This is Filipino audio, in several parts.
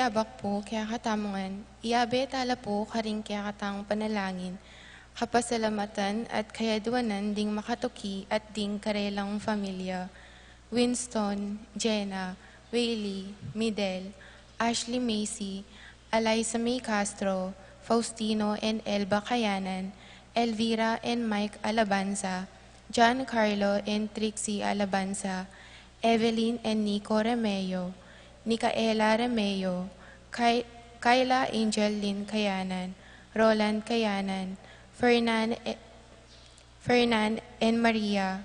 yabak po kaya katamungan, iyabe tala po karing kaya katang panalangin, kapasalamatan at kayaduanan ding makatuki at ding karelang pamilya. Winston, Jenna, Whaley, Midel, Ashley Macy, Eliza May Castro, Faustino and Elba Kayanan, Elvira and Mike Alabanza, John Carlo and Trixie Alabanza, Evelyn and Nico Remeo, Micaela Remeo, Kayla Angel Lynn Kayanan, Roland Kayanan, Fernan and Maria,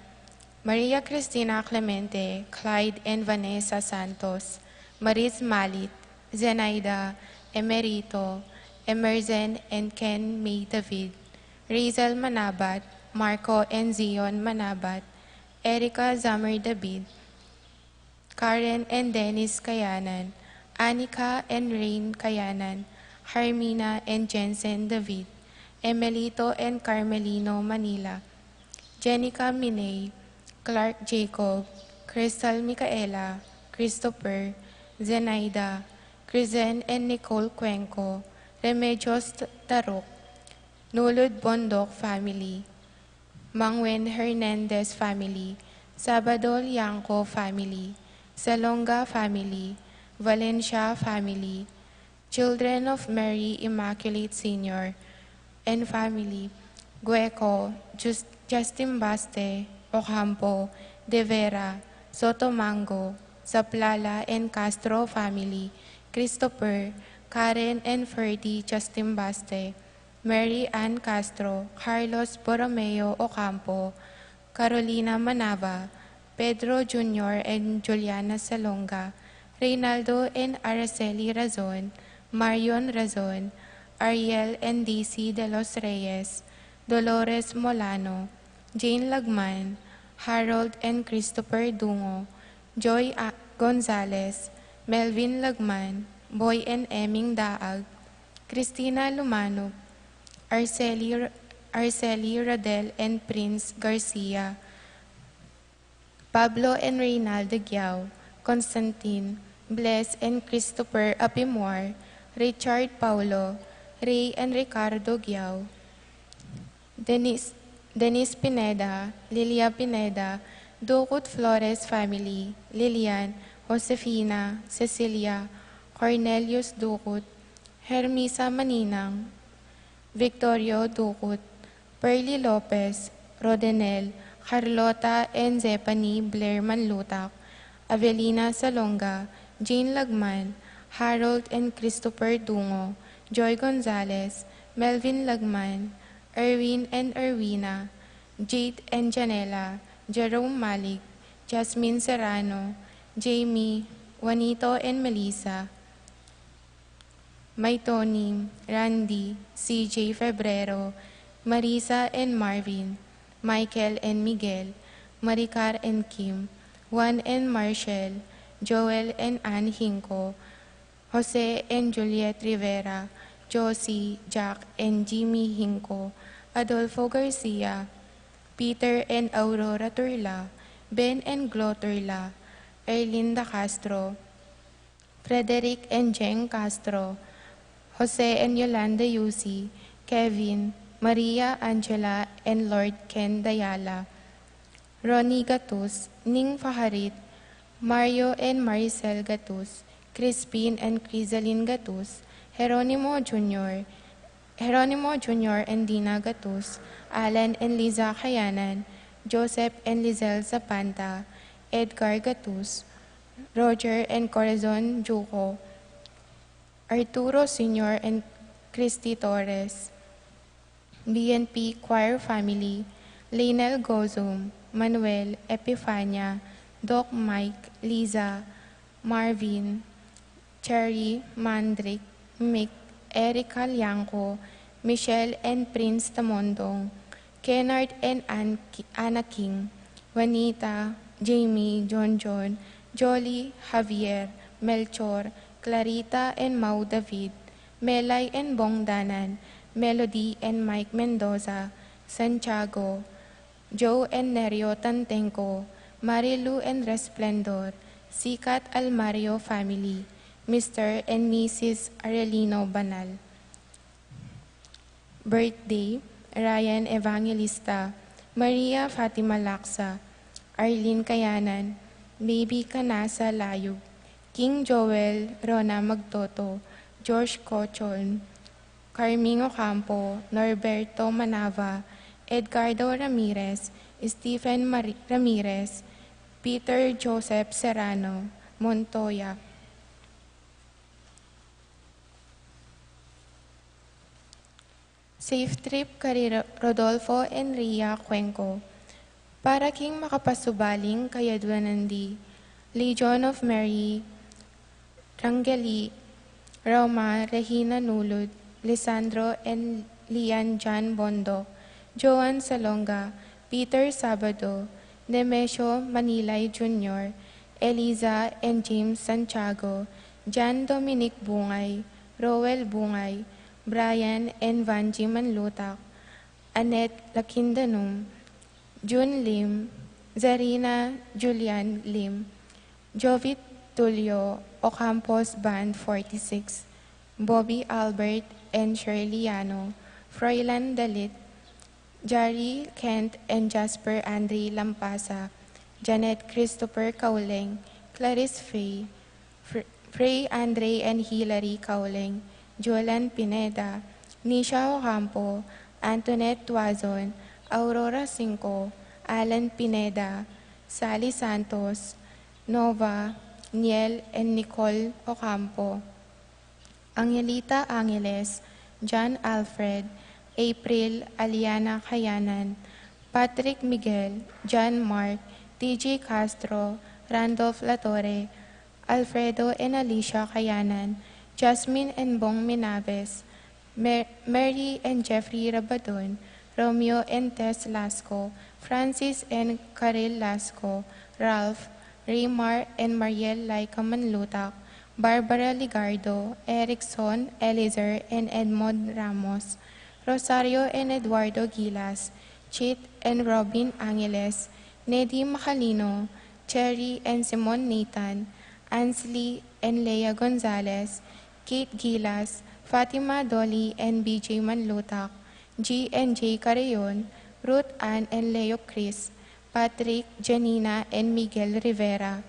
Maria Cristina Clemente, Clyde and Vanessa Santos, Maris Malit, Zenaida, Emerito, Emerson and Ken May David, Razel Manabat, Marco and Zion Manabat, Erica Zamer David, Karen and Dennis Kayanan, Anika and Rain Kayanan, Harmina and Jensen David, Emelito and Carmelino Manila, Jenica Minay, Clark Jacob, Crystal Micaela, Christopher, Zenaida, Crizen and Nicole Cuenco, Remedios Tarok, Nulod Bondok Family, Mangwen Hernandez Family, Sabadol Yanko Family, Salonga Family, Valencia Family, Children of Mary Immaculate Senior and Family, Gueco, Justin Baste, Ocampo, De Vera, Sotomango, Zaplala and Castro Family, Christopher, Karen and Ferdy Justin Baste, Mary Ann Castro, Carlos Borromeo Ocampo, Carolina Manava, Pedro Jr. and Juliana Salonga, Reynaldo and Araceli Razon, Marion Razon, Ariel and Daisy de los Reyes, Dolores Molano, Jane Lagman, Harold and Christopher Dungo, Joy Gonzalez, Melvin Lagman, Boy and Eming Daag, Christina Lumanog, Arceli Radel and Prince Garcia, Pablo and Reynaldo Giao, Constantine, Bless and Christopher Apimor, Richard Paulo, Ray and Ricardo Giao, Denise Pineda, Lilia Pineda, Ducut Flores Family, Lilian, Josefina, Cecilia, Cornelius Ducut, Hermisa Maninang, Victorio Ducut, Pearly Lopez, Rodenel, Carlota and Zephanie Blair Manlutak, Avelina Salonga, Jane Lagman, Harold and Christopher Dungo, Joy Gonzalez, Melvin Lagman, Erwin and Erwina, Jade and Janela, Jerome Malik, Jasmine Serrano, Jamie, Juanito and Melissa, Maitoni, Randy, CJ Febrero, Marisa and Marvin, Michael and Miguel, Maricar and Kim, Juan and Marshall, Joel and Ann Hinco, Jose and Juliet Rivera, Josie, Jack and Jimmy Hinco, Adolfo Garcia, Peter and Aurora Turla, Ben and Glo Turla, Erlinda Castro, Frederick and Jeng Castro, Jose and Yolanda Yusi, Kevin, Maria Angela and Lord Ken Dayala, Ronnie Gatus, Ning Faharit, Mario and Maricel Gatus, Crispin and Crisaline Gatus, Jeronimo Jr. and Dina Gatus, Alan and Liza Kayanan, Joseph and Lizelle Zapanta, Edgar Gatus, Roger and Corazon Juco, Arturo Sr. and Christy Torres, BNP Choir Family, Lionel Gozum, Manuel, Epifania, Doc Mike, Liza, Marvin, Cherry, Mandrick, Mick, Erica Lianco, Michelle and Prince Tamondong, Kennard and Anna King, Juanita, Jamie, John, Jolly, Javier, Melchor, Clarita and Mau David, Melay and Bong Danan, Melody and Mike Mendoza, Santiago, Joe and Nerio Tantenco, Marilu and Resplendor, Sikat Almario Family, Mr. and Mrs. Arelino Banal. Birthday, Ryan Evangelista, Maria Fatima Laksa, Arlene Kayanan, Baby Kanasa Layug, King Joel Rona Magtoto, George Cochon, Carming Ocampo, Norberto Manava, Edgardo Ramirez, Stephen Ramirez, Peter Joseph Serrano, Montoya. Safe trip kay Rodolfo and Ria Cuenco. Para king makapasubaling kaya Duanandi, Legion of Mary, Rangeli, Roma, Regina Nulud, Lisandro and Lian Jan Bondo, Joan Salonga, Peter Sabado, Nemesio Manilay Jr., Eliza and James Santiago, Jan Dominic Bungay, Roel Bungay, Brian and Vanji Manlutak, Annette Lakindanum, June Lim, Zarina Julian Lim, Jovit Tulio, Ocampos Band 46, Bobby Albert and Shirley Yano, Froilan Dalit, Jari Kent and Jasper Andre Lampasa, Janet Christopher Kauleng, Clarice Fay, Frey Andre and Hilary Kauleng, Jolan Pineda, Nisha Ocampo, Antoinette Tuazon, Aurora Cinco, Alan Pineda, Sally Santos, Nova, Niel and Nicole Ocampo, Angelita Angeles, John Alfred, April Aliana Kayanan, Patrick Miguel, John Mark, TJ Castro, Randolph Latore, Alfredo and Alicia Kayanan, Jasmine and Bong Minaves, Mary and Jeffrey Rabadon, Romeo and Tess Lasco, Francis and Karel Lasco, Ralph, Raymar and Mariel Laika Manlutak, Barbara Ligardo, Erickson, Elizer and Edmond Ramos, Rosario and Eduardo Gilas, Chit and Robin Angeles, Neddy Macalino, Cherry and Simon Nathan, Ansley and Leia Gonzalez, Kate Gilas, Fatima Dolly and BJ Manlutak, G and J Carreon, Ruth Ann and Leo Chris, Patrick, Janina and Miguel Rivera,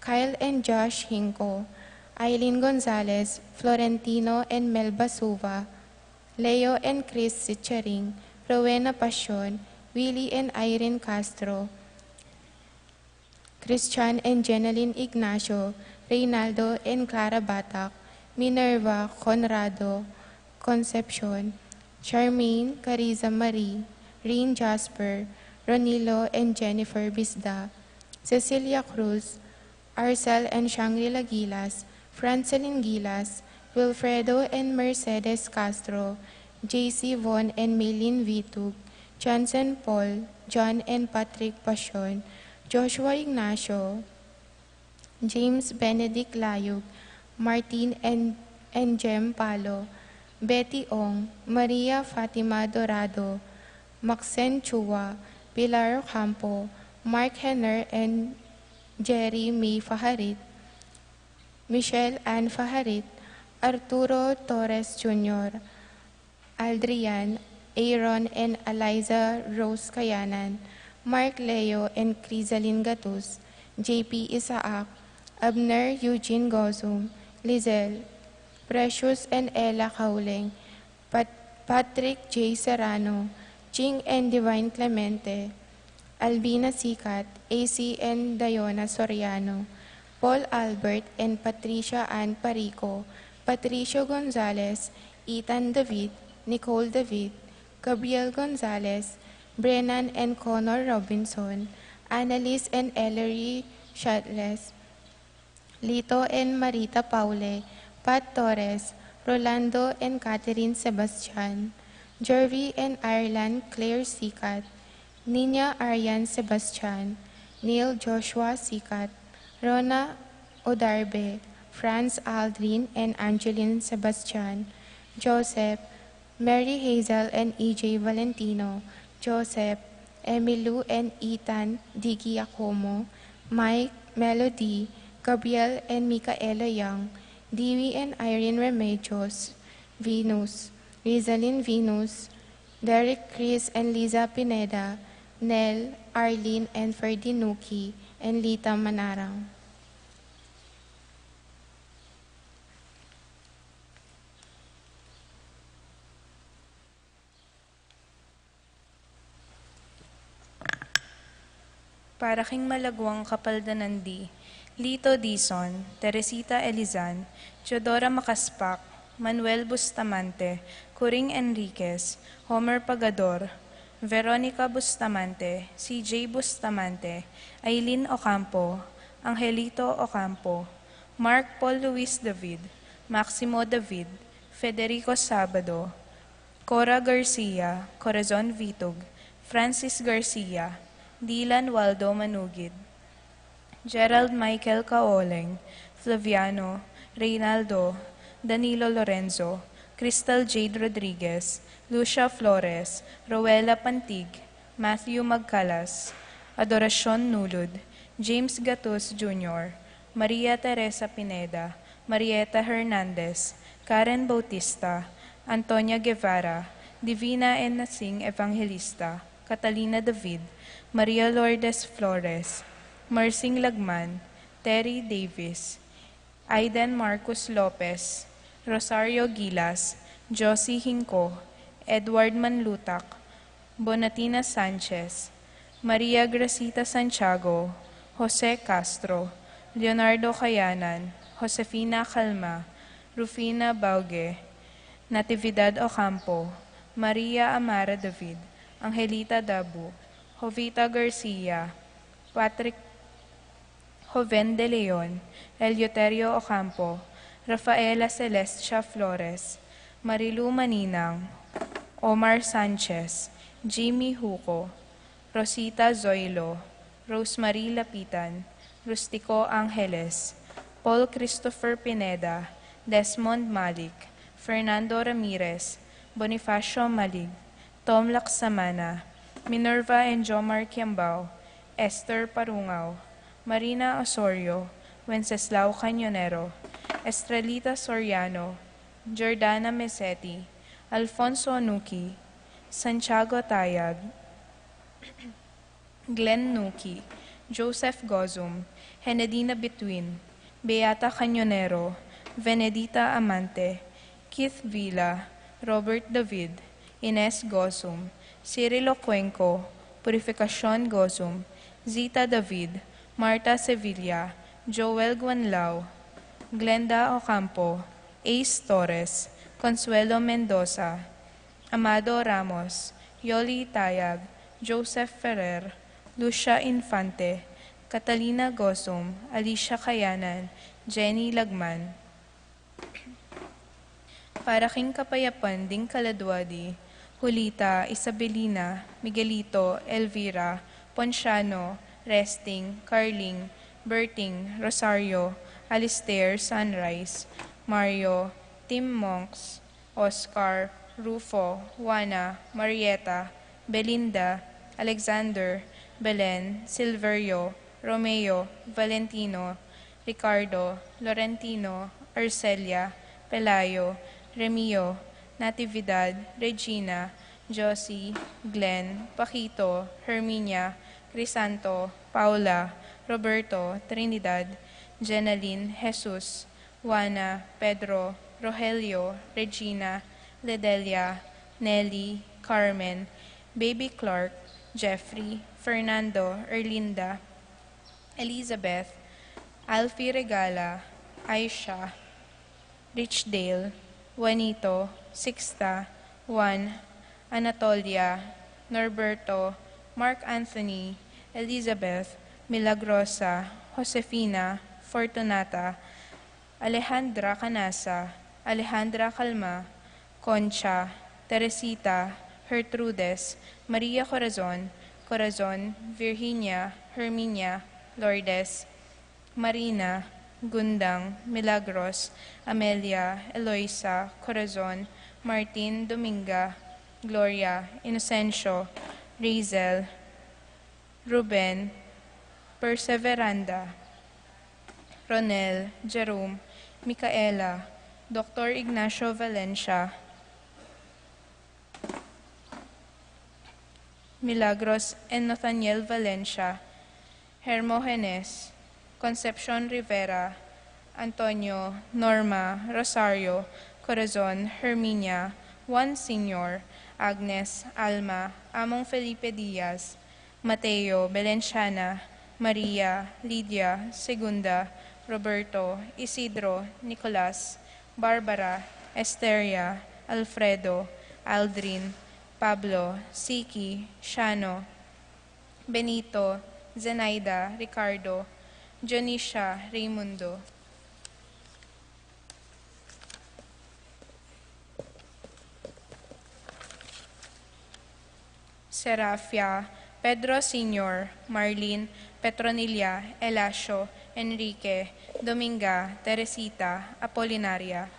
Kyle and Josh Hinko, Eileen Gonzalez, Florentino and Mel Basuva, Leo and Chris Sicharing, Rowena Pasion, Willie and Irene Castro, Christian and Jeneline Ignacio, Reynaldo and Clara Batak, Minerva Conrado, Concepcion, Charmaine Cariza Marie, Reen Jasper, Ronilo and Jennifer Bisda, Cecilia Cruz, Arcel and Shangri-La Gilas, Francelin Gilas, Wilfredo and Mercedes Castro, JC Von and Maylin Vitug, Johnson Paul, John and Patrick Pasion, Joshua Ignacio, James Benedict Layug, Martin and Jem Palo, Betty Ong, Maria Fatima Dorado, Maxen Chua, Pilar Ocampo, Mark Henner and Jerry May Faharit, Michelle Ann Faharit, Arturo Torres Jr., Aldrian, Aaron and Eliza Rose Kayanan, Mark Leo and Crisalin Gatus, JP Isaac, Abner Eugene Gozum, Lizelle, Precious and Ella Kauleng, Patrick J. Serrano, Ching and Divine Clemente, Albina Sikat, AC and Diona Soriano, Paul Albert and Patricia Ann Parico, Patricio Gonzalez, Ethan David, Nicole David, Gabriel Gonzalez, Brennan and Connor Robinson, Annalise and Ellery Shatles, Lito and Marita Paule, Pat Torres, Rolando and Catherine Sebastian, Jervy and Ireland Claire Sikat, Nina Arian Sebastian, Neil Joshua Sikat, Rona Odarbe, Franz Aldrin and Angeline Sebastian, Joseph, Mary Hazel and EJ Valentino, Joseph, Emilu and Ethan Digi Acomo, Mike, Melody, Gabriel and Micaela Young, Dewey and Irene Remedios, Venus, Rizalyn Venus, Derek Chris and Liza Pineda, Nell, Arlene and Ferdinuki, and Lita Manarang. Para king malagwang kapaldanandi, Lito Dizon, Teresita Elizan, Teodora Macaspac, Manuel Bustamante, Coring Enriquez, Homer Pagador, Veronica Bustamante, CJ Bustamante, Aileen Ocampo, Angelito Ocampo, Mark Paul Luis David, Maximo David, Federico Sabado, Cora Garcia, Corazon Vitog, Francis Garcia, Dylan Waldo Manugid, Gerald Michael Caoleng, Flaviano, Reynaldo, Danilo Lorenzo, Crystal Jade Rodriguez, Lucia Flores, Rowella Pantig, Matthew Magcalas, Adoracion Nulud, James Gatus Jr., Maria Teresa Pineda, Marieta Hernandez, Karen Bautista, Antonia Guevara, Divina N. Nasing Evangelista, Catalina David, Maria Lourdes Flores, Mersing Lagman, Terry Davis, Aiden Marcos Lopez, Rosario Gilas, Josie Hinco, Edward Manlutak, Bonatina Sanchez, Maria Gracita Santiago, Jose Castro, Leonardo Cayanan, Josefina Calma, Rufina Bauge, Natividad Ocampo, Maria Amara David, Angelita Dabu, Jovita Garcia, Patrick Joven de Leon, Eleuterio Ocampo, Rafaela Celestia Flores, Marilu Maninang, Omar Sanchez, Jimmy Huco, Rosita Zoilo, Rosemary Lapitan, Rustico Angeles, Paul Christopher Pineda, Desmond Malik, Fernando Ramirez, Bonifacio Malig, Tom Laksamana, Minerva and Jomar Kiambao, Esther Parungaw, Marina Osorio, Wenceslao Cañonero, Estrelita Soriano, Jordana Mesetti, Alfonso Nuki, Santiago Tayag, Glenn Nuki, Joseph Gozum, Henedina Between, Beata Cañonero, Venedita Amante, Keith Villa, Robert David, Ines Gozum, Cirilo Cuenco, Purificacion Gozum, Zita David, Marta Sevilla, Joel Guanlao, Glenda Ocampo, Ace Torres, Consuelo Mendoza, Amado Ramos, Yoli Tayag, Joseph Ferrer, Lucia Infante, Catalina Gozum, Alicia Kayanan, Jenny Lagman. Para king kapayapan ding kaladwadi, Julita, Isabelina, Miguelito, Elvira, Ponciano, Resting, Carling, Berting, Rosario, Alistair, Sunrise, Mario, Tim Monks, Oscar, Rufo, Juana, Marieta, Belinda, Alexander, Belen, Silverio, Romeo, Valentino, Ricardo, Laurentino, Arcelia, Pelayo, Remio, Natividad, Regina, Josie, Glenn, Paquito, Herminia, Crisanto, Paula, Roberto, Trinidad, Jenaline, Jesus, Juana, Pedro, Rogelio, Regina, Ledelia, Nelly, Carmen, Baby Clark, Jeffrey, Fernando, Erlinda, Elizabeth, Alfie Regala, Aisha, Richdale, Juanito, Sixta, Juan, Anatolia, Norberto, Mark Anthony, Elizabeth, Milagrosa, Josefina, Fortunata, Alejandra Canasa, Alejandra Calma, Concha, Teresita, Gertrudes, Maria Corazon, Corazon, Virginia, Herminia, Lourdes, Marina, Gundang, Milagros, Amelia, Eloisa, Corazon, Martin, Dominga, Gloria, Inocencio, Rizel, Ruben, Perseveranda, Ronel, Jerome, Micaela, Dr. Ignacio Valencia, Milagros and Nathaniel Valencia, Hermogenes, Concepcion Rivera, Antonio, Norma, Rosario, Corazon, Herminia, Juan Sr., Agnes, Alma, Among Felipe Diaz, Mateo, Belenciana, Maria, Lydia, Segunda, Roberto, Isidro, Nicolas, Barbara, Esteria, Alfredo, Aldrin, Pablo, Siki, Shano, Benito, Zenaida, Ricardo, Jonisha, Raimundo. Serafia, Pedro Sr., Marlene, Petronilla, Elasio, Enrique, Dominga, Teresita, Apolinaria,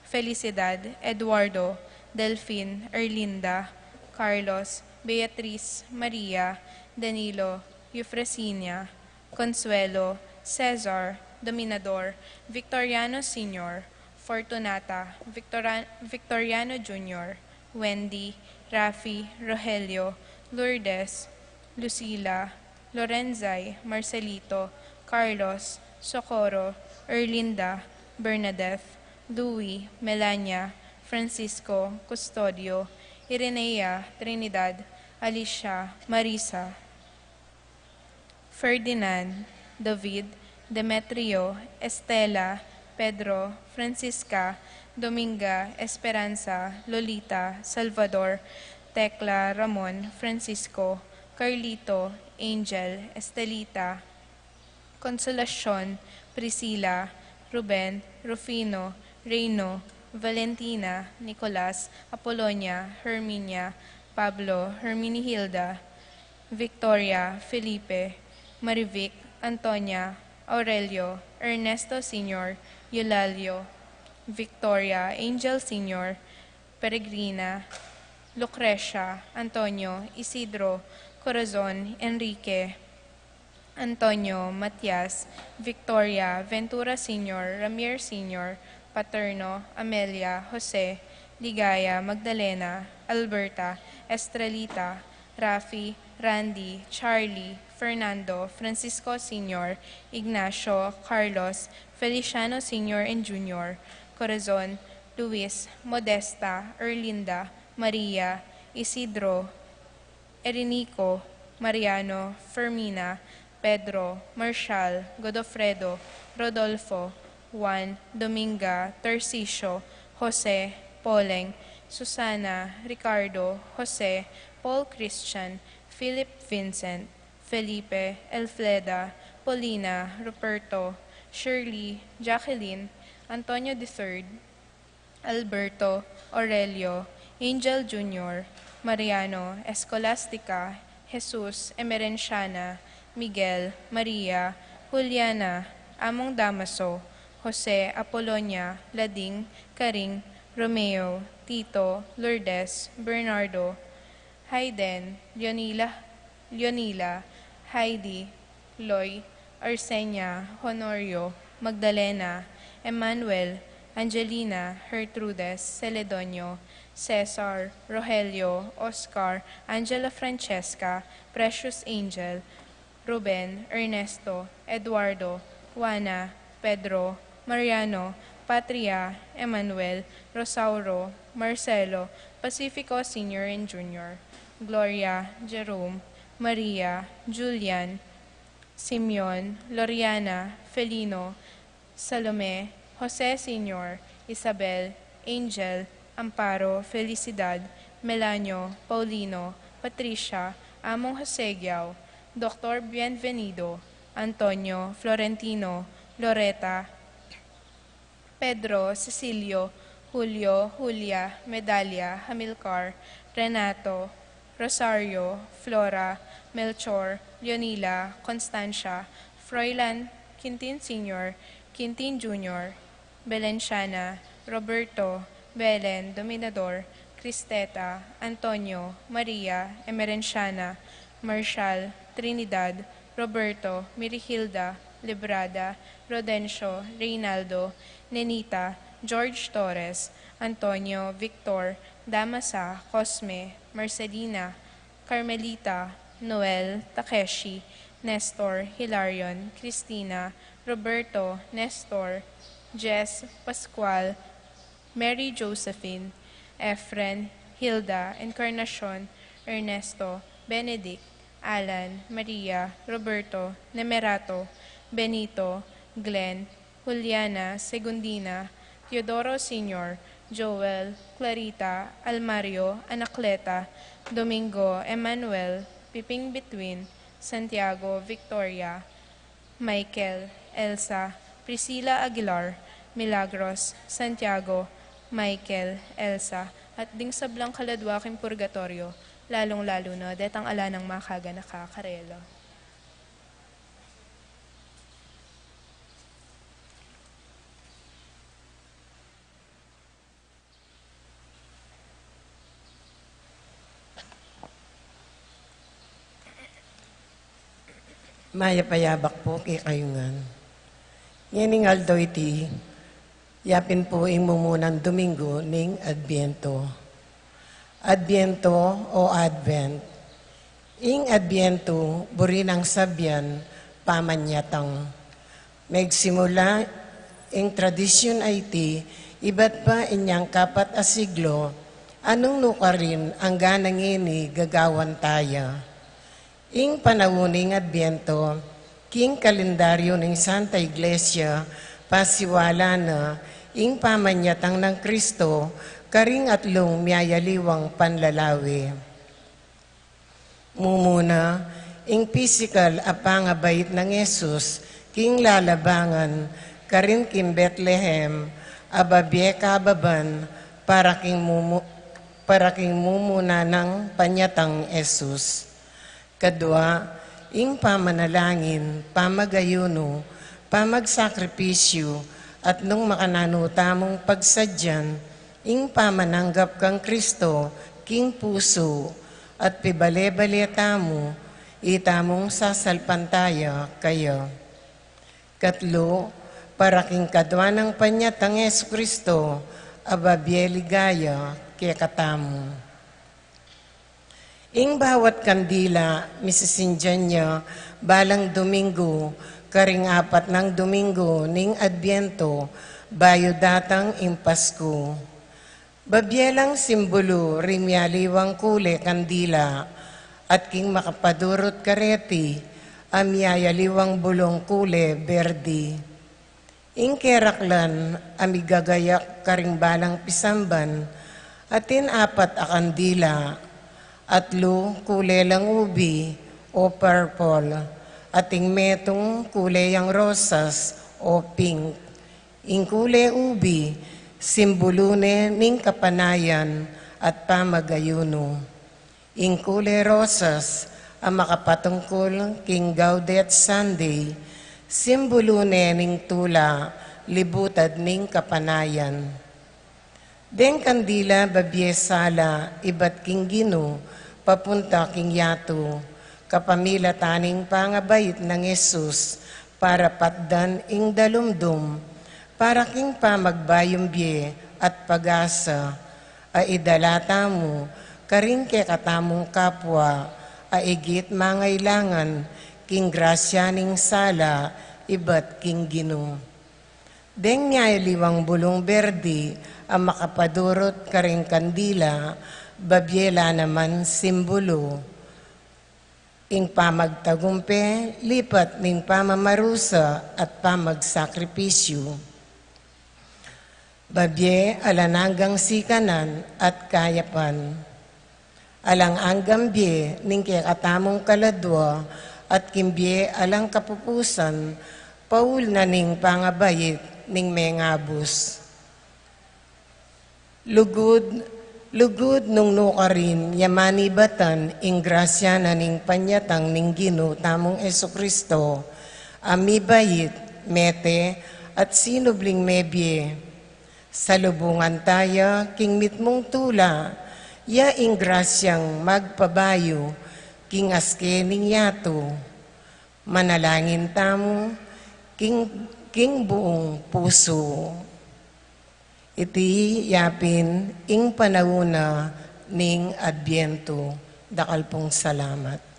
Felicidad, Eduardo, Delfin, Erlinda, Carlos, Beatriz, Maria, Danilo, Eufresinia, Consuelo, Cesar, Dominador, Victoriano Sr., Fortunata, Victoriano Jr., Wendy, Rafi, Rogelio, Lourdes, Lucila, Lorenzay, Marcelito, Carlos, Socorro, Erlinda, Bernadette, Louie, Melania, Francisco, Custodio, Irenea, Trinidad, Alicia, Marisa, Ferdinand, David, Demetrio, Estela, Pedro, Francisca, Dominga, Esperanza, Lolita, Salvador, Tecla, Ramon, Francisco, Carlito, Angel, Estelita, Consolacion, Priscila, Ruben, Rufino, Reino, Valentina, Nicolas, Apolonia, Herminia, Pablo, Herminihilda, Victoria, Felipe, Marivic, Antonia, Aurelio, Ernesto Sr., Eulalio, Victoria, Angel Sr., Peregrina, Lucrecia, Antonio, Isidro, Corazon, Enrique, Antonio, Matias, Victoria, Ventura Sr., Ramir Sr., Paterno, Amelia, Jose, Ligaya, Magdalena, Alberta, Estrelita, Rafi, Randy, Charlie, Fernando, Francisco Sr., Ignacio, Carlos, Feliciano Sr. and Jr., Corazon, Luis, Modesta, Erlinda, Maria, Isidro, Erinico, Mariano, Fermina, Pedro, Marshal, Godofredo, Rodolfo, Juan, Dominga, Tarcisio, Jose, Poleng, Susana, Ricardo, Jose, Paul Christian, Philip Vincent, Felipe, Elfleda, Paulina, Ruperto, Shirley, Jacqueline, Antonio III, Alberto, Aurelio, Angel Jr., Mariano, Escolastica, Jesus, Emerenciana, Miguel, Maria, Juliana, Among Damaso, Jose, Apolonia, Lading, Karing, Romeo, Tito, Lourdes, Bernardo, Hayden, Leonila, Heidi, Loy, Arsenia, Honorio, Magdalena, Emmanuel, Angelina, Gertrudes, Celedonio, Cesar, Rogelio, Oscar, Angela Francesca, Precious Angel, Ruben, Ernesto, Eduardo, Juana, Pedro, Mariano, Patria, Emmanuel, Rosauro, Marcelo, Pacifico Sr. and Jr., Gloria, Jerome, Maria, Julian, Simeon, Loriana, Felino, Salome, Jose Sr., Isabel, Angel, Amparo, Felicidad, Melanio, Paulino, Patricia, Among Josegiao, Dr. Bienvenido, Antonio, Florentino, Loreta, Pedro, Cecilio, Julio, Julia, Medalia, Hamilcar, Renato, Rosario, Flora, Melchor, Leonila, Constancia, Froilan, Quintin Sr., Quintin Jr., Belenciana, Roberto, Belen, Dominador, Cristeta, Antonio, Maria, Emerenciana, Marshal, Trinidad, Roberto, Mirihilda, Librada, Rodencio, Reynaldo, Nenita, George Torres, Antonio, Victor, Damasa, Cosme, Marcelina, Carmelita, Noel, Takeshi, Nestor, Hilarion, Cristina, Roberto, Nestor, Jess, Pascual, Mary Josephine, Efren, Hilda, Encarnacion, Ernesto, Benedict, Alan, Maria, Roberto, Nemerato, Benito, Glenn, Juliana, Segundina, Teodoro Sr., Joel, Clarita, Almario, Anacleta, Domingo, Emmanuel, Piping Between, Santiago, Victoria, Michael, Elsa, Priscilla Aguilar, Milagros, Santiago, Michael, Elsa, at ding sablang kaladwaking purgatorio, lalong-lalo na detang ala ng makaga nakakarelo. Maya payabak po kay kayungan. Nganing aldo iti, yapin po ing mumunang Domingo ning Adbiento. Adbiento o Advent. Ing Adbiento, buri ng sabyan, pamanyatang. Megsimula, ing tradisyon ay iti, iba't pa inyang kapat asiglo, anong nukarin ang ganang ini gagawan taya. Ing panawuning Adbiento, king kalendaryo ng Santa Iglesia, pasiwala na, ing pamanyatang ng Kristo, karing atlong miyayaliwang panlalawi. Mumuna, ing physical apangabait ng Yesus, king lalabangan, karin kim Bethlehem, ababye kababan, para king mumuna ng panyatang Yesus. Kadwa, ing pamanalangin, pamagayuno, pamagsakripisyo, at nung makananutamong pagsadyan, ing pamananggap kang Kristo, king puso, at pibale-baleta mo, itamong sasalpantaya kayo. Katlo, para king kadwa ng panyatang Yesu Kristo, ababye ligaya, kaya katamo. Ing bawat kandila, misisindyan niya, balang Domingo, karing apat ng Domingo, ning Adbiento, bayo datang ing Pasko. Babyelang simbolo, rimyaliwang kule kandila, at king makapadurot kareti, amyayaliwang bulong kule berdi. Ing keraklan, amigagayak karing balang pisamban, atin apat akandila, atlo kulelang ubi o purple, ating metong kuleyang rosas o pink. Ing kule ubi, simbolune ning kapanayan at pamagayuno. Ing kule rosas, ang makapatungkol king Gaudet Sunday, simbolune ning tula, libutad ning kapanayan. Deng kandila babye sala, iba't king Gino, papunta king yato, kapamila taning pangabait ng Yesus, para patdan ing dalumdum, para king pamagbayumbye at pag-asa, aidalata mo, karing ke katamong kapwa, aigit mangailangan, king grasya ning sala, iba't king Gino. Deng nyayaliwang bulong berdi, ang makapadurot karing kandila, babyela naman simbolo. Ing pamagtagumpe, lipat ning pamamarusa at pamagsakripisyo. Babye alananggang sikanan at kayapan. Alang anggambye ning kakatamong kaladwa at kimbye alang kapupusan, paul na ning pangabayit ning mengabus. Lugod nung nukarin, yamani batan, ing grasya na ning panyatang ning Gino, tamong Esokristo, amibayit, mete, at sinubling mebye. Salubungan taya, king mitmong tula, ya ing grasyang magpabayo, king aske ning yato. Manalangin tamo, king buong puso. Iti yapin ing panahuna ning Adbyento. Dakal pong salamat.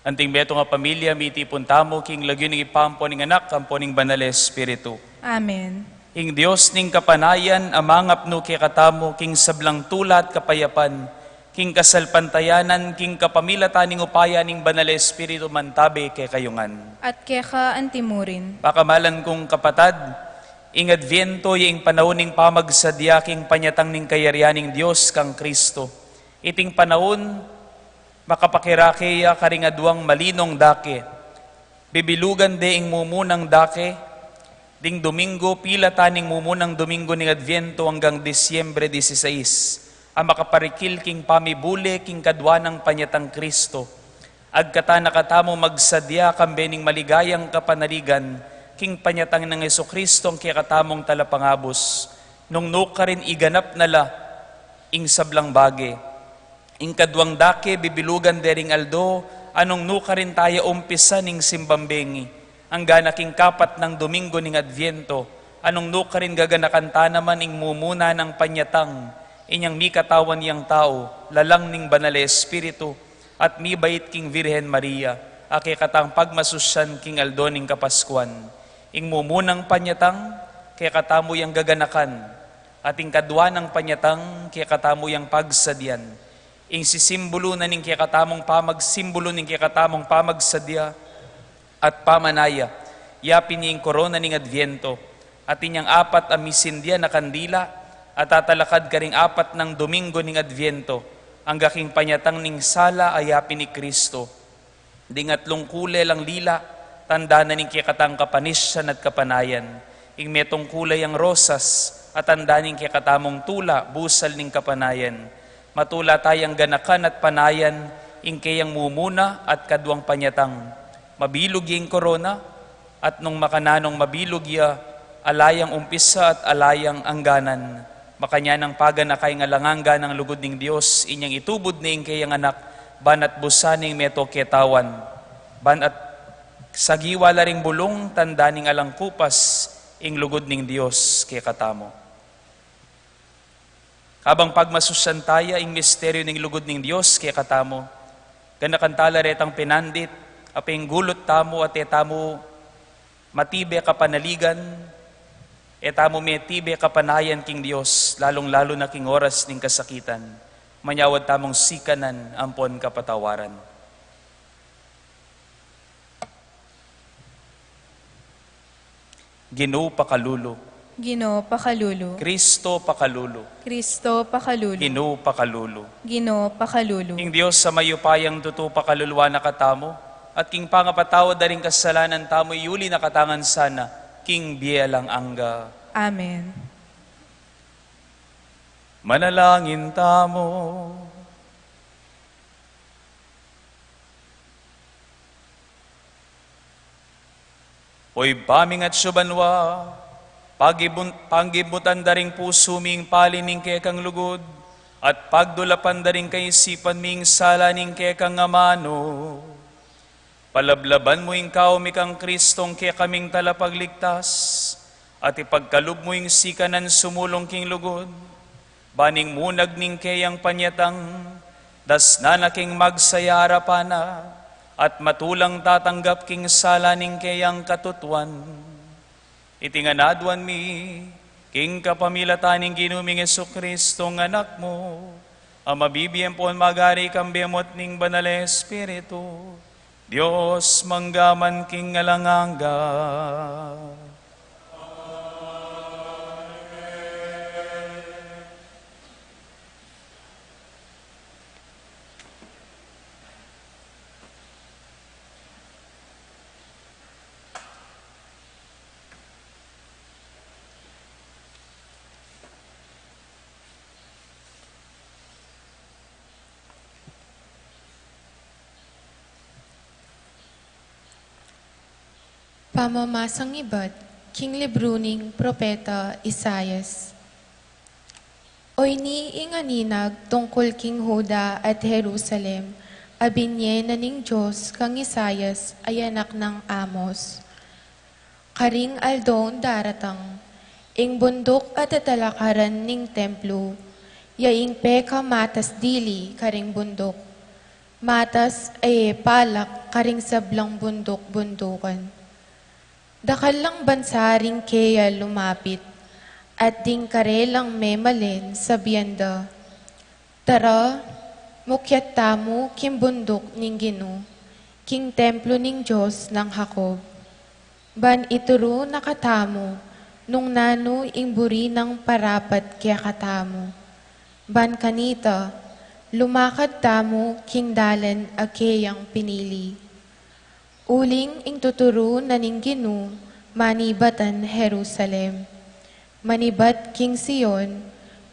Anting beto nga pamilya, miti puntamo, king lagyo ng ipampo ning anak, kampo ning banal Espiritu. Amen. Ing Dios ning kapanayan, amangap no kay katamo, king sablang tulat kapayapan, king kasalpantayanan, king kapamilatan ning upaya ning banal Espiritu mantabe kay kayungan. At keka antimurin. Pakamalan kong kapatad, ing adviento ing panahon ning pamagsadya king panyatang ning kayarianing Dios kang Kristo. Iting panahon, makapakirakeya karingaduang malinong dake. Bibilugan de ing mumunang dake, ding Domingo, pila taning mumunang Domingo ning Adviento hanggang Disyembre 16, ang makaparikil king pamibule king kadwanang panyatang Kristo. Agkata nakatamo magsadya kambe ning maligayang kapanaligan, king panyatang ng Yesu Kristo ang kikatamong talapangabos, nung nukarin iganap nala, ing sablang bage. Ing kadwang dake, bibilugan dering aldo, anong nukarin tayo umpisa ning simbambengi. Ang ganaking kapat ng Domingo ning Adviento, anong nukarin gaganakan naman ing mumuna ng panyatang, inyang mi katawan yang tao, lalang ning banal Espiritu, at mi bait king Virhen Maria, ake katang pagmasusyan king aldo ning Kapaskuan. Ing mumunang panyatang, kaya katamo yang gaganakan, at ing kadwa ng panyatang, kaya katamo yang pagsadyan. Ing sisimbolo na ning kikatamong pamagsimbolo ning kikatamong pamagsadya at pamanaya, yapin ning korona ning Adviento, at inyang apat amisindya na kandila, at tatalakad ka ring apat ng Domingo ning Adviento, ang gaking panyatang ning sala ayapin ni Kristo. Dingatlong kulay lang lila, tanda na ning kikatang kapanisyan at kapanayan. Ing metong kulay ang rosas, at tanda ning kikatamong tula, busal ning kapanayan. Matula tayang ganakan at panayan, ing kayang mumuna at kadwang panyatang. Mabilog yung korona, at nung makananong mabilog ya, alayang umpisa at alayang angganan. Makanya ng paganakay nga langangga ng lugod ning Dios, inyang itubod na ing kayang anak, banat busaning meto ketawan. Banat sagiwala ring bulong, tanda ning alang kupas, ing lugod ning Dios kay katamo. Habang pagmasusyan taya ing misteryo ning lugod ning Dios kay katamo, ganakantala retang pinandit, aping gulot tamo at etamo matibe kapanaligan, etamo metibe kapanayan king Dios, lalong-lalo na king oras ning kasakitan, manyawad tamong sikanan ampon kapatawaran. Ginoo pakalulo, Ginoo pakalulu. Kristo pakalulu. Kristo pakalulu. Ginoo pakalulu. Ginoo pakalulu. King Dios sa mayupayang tuto pakaluluwa na katamo, at king pangapatawad na rin kasalanan tamo yuli na katangan sana, king biyalang angga. Amen. Manalangin tamo. Oy paming at subanwa, panggibutan daring puso ming palining kekang lugod, at pagdulapan daring kaisipan ming sala ning kekang amano. Palablaban mo ikaw mikang Kristong kaya kaming talapagligtas, at ipagkalub mo yung sikanan sumulong king lugod, baning munag ning kayang panyatang, das nanaking magsayara pana, at matulang tatanggap king sala ning kayang katutuan. Itinganadwan mi, king kapamilataning ginuming Jesucristo ng anak mo, ang mabibiyem po magari kambiyamot ning banal Espiritu, Diyos manggaman king alanganga. Pamamasang iba't king libruning propeta Isayas. Oy ni inganinag tungkol king Huda at Jerusalem, abinye na ning Diyos kang Isayas ay anak ng Amos. Karing aldon daratang, ing bundok at atalakaran ning templo, yaing peka matas dili karing bundok. Matas ay palak karing sablang bundok-bundukan. Dakal lang bansaring kaya lumapit, at ding karelang memalin sa biyanda. Tara, mukyat tamo king bundok ning Gino, king templo ning Diyos ng Jacob. Ban ituro nakatamo, nung nano ing buri ng parapat kaya katamo. Ban kanita, lumakad tamo king dalan akeyang pinili. Uling ing tuturo na ning Gino, manibatan Jerusalem. Manibat king Sion,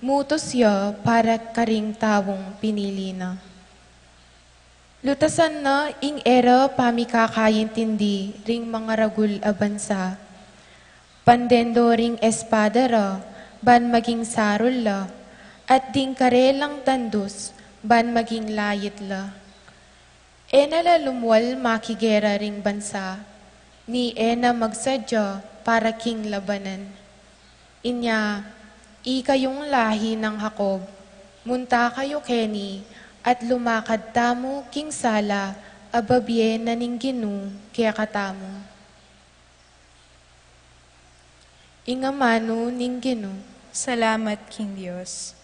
mutos ya para karing tawong pinili na. Lutasan na ing era pamikakayintindi ring mga ragul a bansa. Pandendo ring espada ra, ban maging sarol la, at ding karelang tandus, ban maging layit la. Ena lumwal makigera ring bansa, ni ena magsadya para king labanan. Inya, ikayong lahi ng Jacob, munta kayo Keni, at lumakad tamo king sala, ababye na ning Gino, kaya katamo. Ingamano ning Gino. Salamat, King Diyos.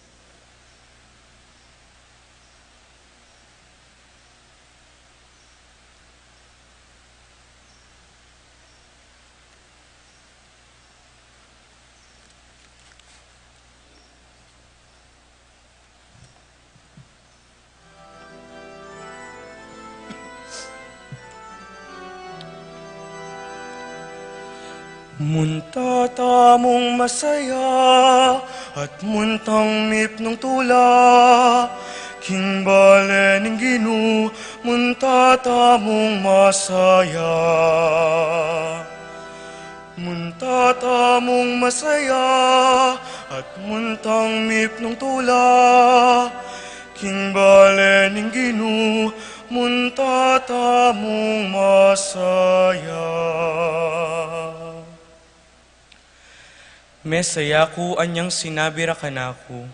Munta tamong masaya at muntang mipnong tula, king bale ning Gino, munta tamong masaya. Munta tamong masaya at muntang mipnong tula, king bale ning Gino, munta tamong masaya. Mesaya ko anyang sinabi ra kanako,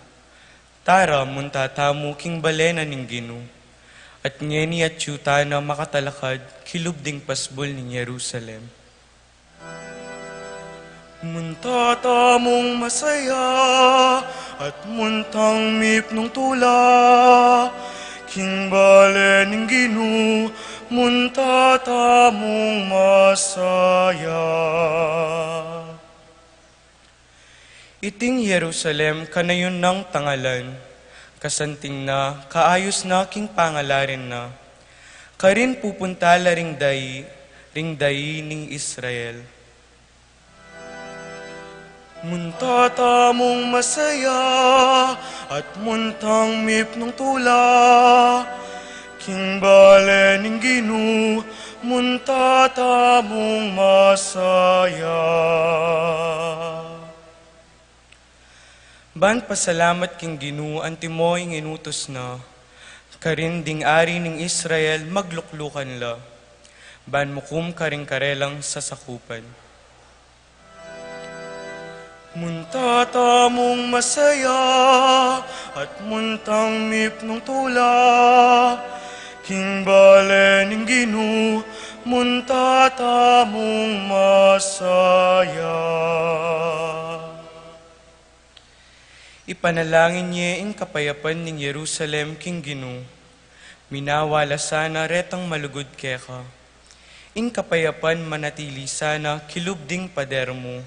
tara munta tamo king balena ning Gino, at ngeni at yuta na makatalakad kilubding pasbol ning Jerusalem. Munta tamong masaya at muntang mipnong tula, king bale ning Gino, munta tamong masaya. Iting Jerusalem kanayon ng tangalan, kasanting na, kaayos na king pangalarin na, karin pupuntala ring dayi ning Israel. Muntata mong masaya at muntang mipnong tula, king bale ning Ginu, muntata mong masaya. Ban pasalamat king Ginu, antimo ing inutos na, karin ding ari ning Israel magluklukan la, ban mukum karing karelang sasakupan. Muntata mong masaya at muntang mipnong tula, king bale ning Ginu, muntata mong masaya. Ipanalangin niya ing kapayapan ning Jerusalem king Ginu, minawala sana retang malugod keka, ing kapayapan manatili sana kilubding pader mo,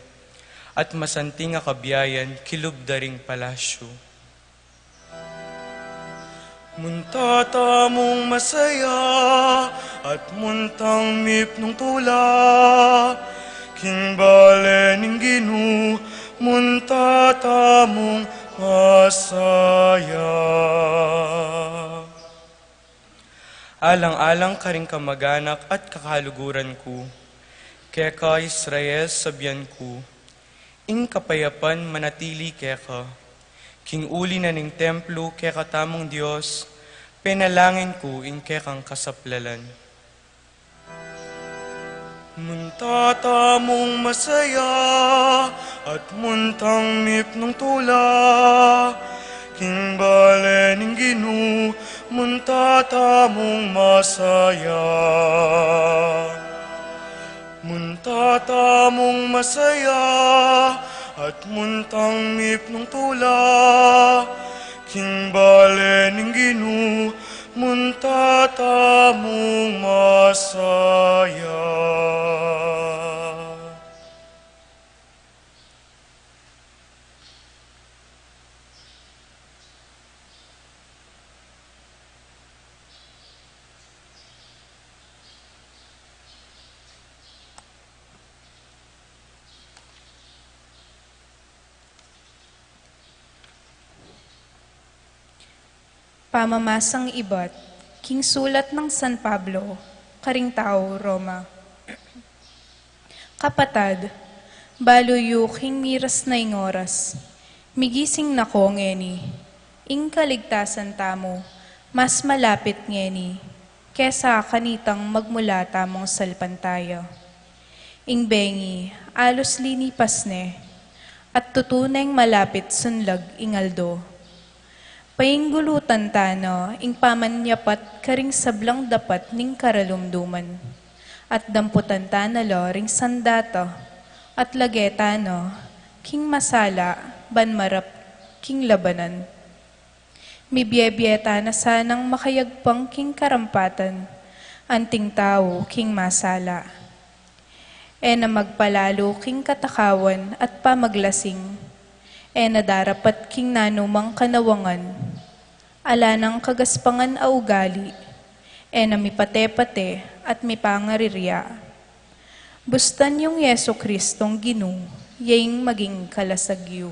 at masanting akabiyayan kilubdaring palasyo. Muntata mong masaya at muntang mipnong tula, king bale ning Ginu, muntata mong masaya. Alang-alang ka rin kamag-anak at kakaluguran ko, keka Israel sabyan ko, ing kapayapan manatili keka, king uli na ning templo keka tamong Diyos, penalangin ko ing kekang kasaplalan. Muntata mong masaya at muntang mipnong tula, king bale ning Ginu, muntata mong masaya. Muntata mong masaya at muntang mipnong tula, king bale ning Ginu, muntata mong masaya. Pamamasang ibat, king sulat ng San Pablo, Karingtao, Roma. Kapatad, baluyo king miras na ing oras, migising na ko ngeni, ing kaligtasan tamo, mas malapit ngeni, kesa kanitang magmula tamong salpantaya. Ing bengi, alos linipas ne, at tutuneng malapit sunlag ingaldo. Painggulutan tano, ing pamanyapat karing sablang dapat ning karalumduman. At damputan tanalo ring sandata, at lagetano, king masala, banmarap, king labanan. Mibyebiyeta na sanang makayagpang king karampatan, anting tao king masala. Na magpalalo king katakawan at pamaglasing, nadarapat king nanumang kanawangan, ala ng kagaspangan a ugali, na mipate-pate at mipangarirya. Bustan yung Yeso Kristong Ginu, yaing maging kalasagyo.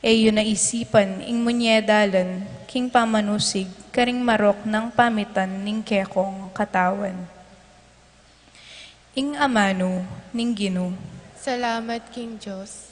Yun naisipan ing munyedalan, king pamanusig, karing marok ng pamitan ning kekong katawan. Ing amano ning Ginu. Salamat, King Diyos.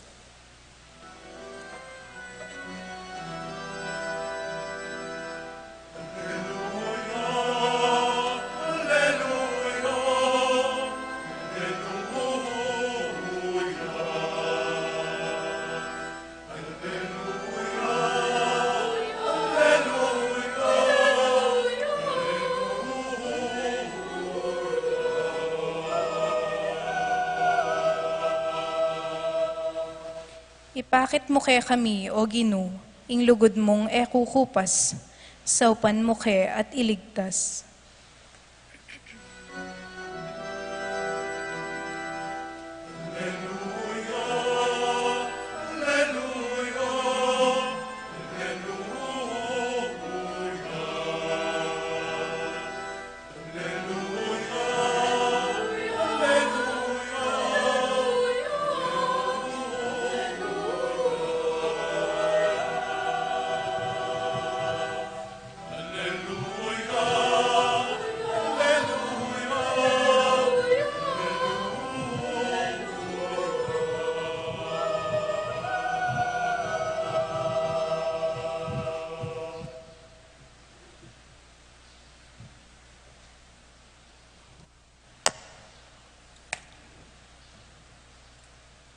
Ipakit mo kay kami, O Ginu, ing lugod mong kukupas, saupan mo kay at iligtas. Alleluia, Alleluia.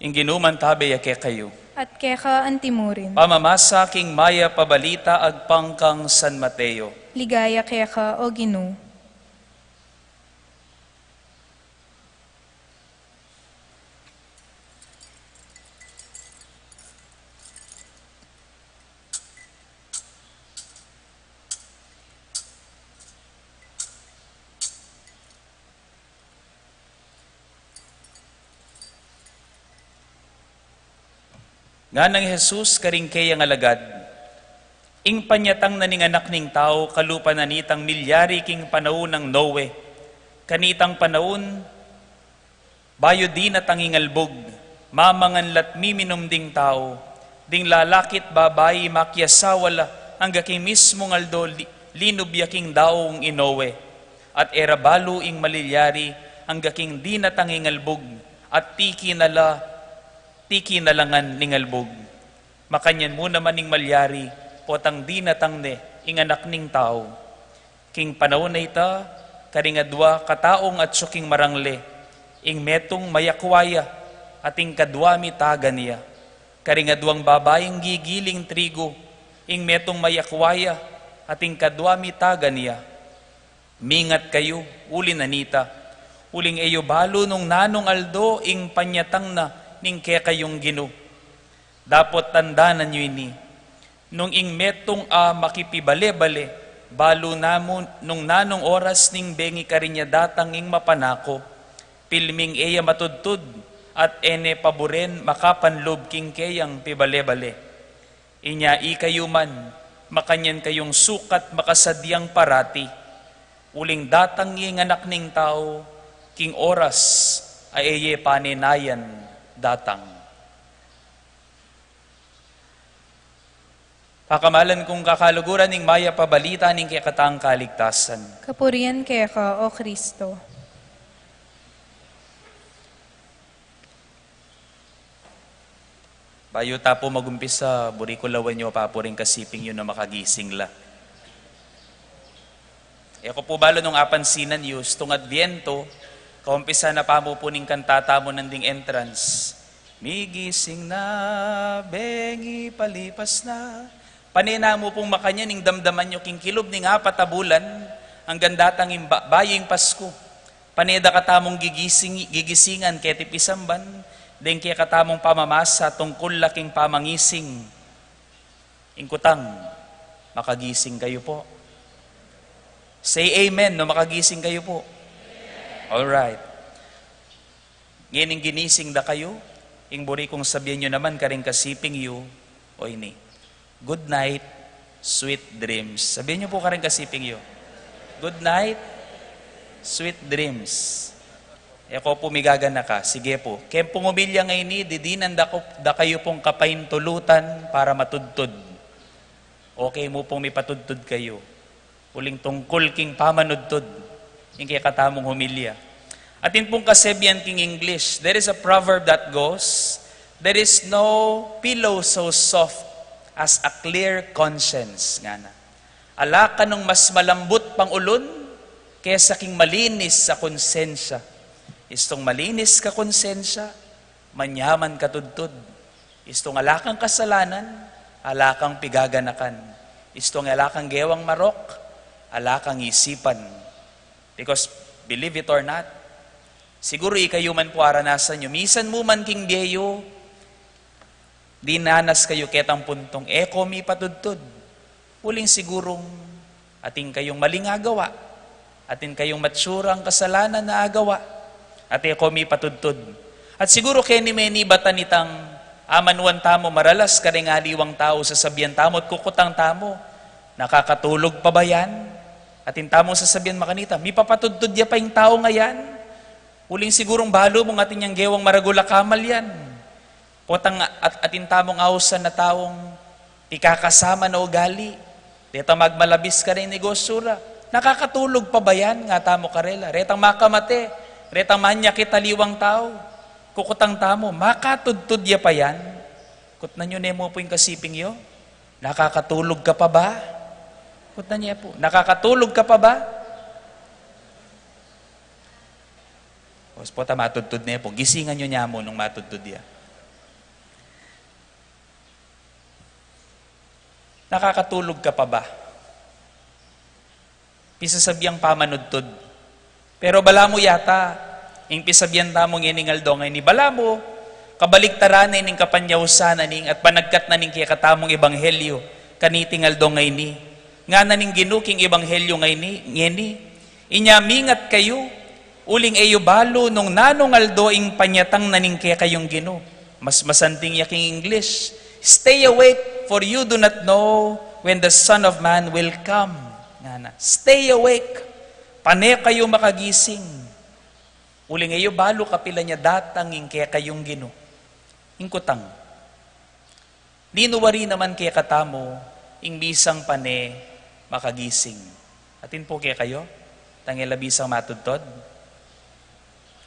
Inginuman tabi ake kayo. At keka antimurin. Pamamasa king maya pabalita agpangkang San Mateo. Ligaya keka o Ginoo. Nga nang Jesus karing kaya nga alagad, ing panyatang naning anak ning tao, kalupa na nitang milyari king panahon ng Noe, kanitang panahon, bayo di na tangingalbog, mamangan lat miminom ding tao, ding lalakit babayi makyasawala, hangga king mismo ngaldo linubya king daong inowe, at erabalo ing malilyari, hangga king di na tangingalbog, at tiki nalangan ningalbog. Makanyan mo naman ning malyari, potang di natangne, ing anak ning tao. King panahon na ita, karingadwa kataong at suking marangle, ing metong mayakwaya, ating kadwami taga niya. Karingadwang babayeng gigiling trigo, ing metong mayakwaya, ating kadwami taga niya. Mingat kayo, uli nanita, uling eyo balo nung nanong aldo, ing panyatang na, ning kaya kayong Ginoo. Dapot tandanan nyo ini, nung ing metong makipibale-bale, balo namon nung nanong oras ning bengi karinya datang ing mapanako, pilming eya matudtud, at ene paboren makapanlob king kayang pibale-bale. Inya kayo man, makanyan kayong sukat makasadyang parati, uling datang ing anak ning tao, king oras ay eye panenayan datang. Pakamalan kong kakaluguran ning maya pabalita ning kekatang kaligtasan. Kapurian keka o Kristo. Bayo tapo magumpisa, buri ko lawan nyo papuring kasiping yun na makagising la. Eko po balo nung apansinan yus, tung Adviento, kaumpisa na pa mo po ning kantata mo nanding entrance. Migising na, bengi palipas na. Panina mo pong makanya ning damdaman nyo king kilob ning apat a bulan, ang gandatang baying Pasko. Paneda katamong gigisingan kaya tipisamban, den kaya katamong pamamasa tungkol laking pamangising. Ingkutang, makagising kayo po. Say amen no makagising kayo po. Alright. Ngayon ginising da kayo, ing buri kong sabihin nyo naman karing kasiping yu, o ini, good night, sweet dreams. Sabihin nyo po karing kasiping yu, good night, sweet dreams. Eko pumigagan na ka, sige po. Kaya pong umilya ngayon ni, didinan da kayo pong kapaintulutan para matudtod. Okay mo pong mipatudtod kayo. Uling tungkol king pamanudtod. Yung kaya katamong humilya. Atin pong kasebyan king English, there is a proverb that goes, there is no pillow so soft as a clear conscience. Nga na. Ala ka nung mas malambot pang ulon, kesa king malinis sa konsensya. Istong malinis ka konsensya, manyaman ka tudtud. Istong alakang kasalanan, alakang pigaganakan. Istong alakang gewang marok, alakang isipan. Because, believe it or not, siguro ikayo man po aranasan nyo, misan mo man king deyo, dinanas kayo ketang puntong, mi patudtud. Huling sigurong ating kayong maling agawa, ating kayong matsurang kasalanan na agawa, at mi patudtud. At siguro keni-meni batanitang amanwan tamo maralas karing aliwang tao sa sabihan tamo at kukutang tamo, nakakatulog pa ba yan? Atin tamong sasabihan makanita, mi papatudtud ya pa yung tao ngayan. Uling sigurong balo mong atin yung gewang maragula kamal yan. Potang atin tamong ausan na taong ikakasama na ugali. Retang magmalabis ka rin negosura. Nakakatulog pa ba yan? Nga tamo karela. Retang makamate. Retang manyakit taliwang tao. Kukutang tamo, makatudtud ya pa yan. Kutnan nyo nemo po yung kasiping yo. Nakakatulog ka pa ba? Kutnan niya po, nakakatulog ka pa ba? O po ta matudtud niya po, gisingan nyo niya mo nung matudtud niya. nakakatulog ka pa ba? Pisasabyang pamanudtod. Pero bala mo yata, ing pisabyan tamong iningaldo ngay ni bala mo, kabaliktaran na ining kapanyawsan na ning at panagkat na ning kaya katamong ebanghelyo, kanitingaldo ngay ni. Nga na ning ginuking ebanghelyo ngay ni, inyamingat kayo, uling eyo balo nung nanongaldo ing panyatang na ning kaya kayong gino. Mas masanting yaking English, stay awake, for you do not know when the Son of Man will come. Nga na, stay awake, pane kayo makagising. Uling eyo balo kapila niya datang ing kaya kayong gino. Ingkutang, dinuwari naman kaya katamo, ing bisang pane makagising. Atin po kaya kayo, tangela bisang matudtod.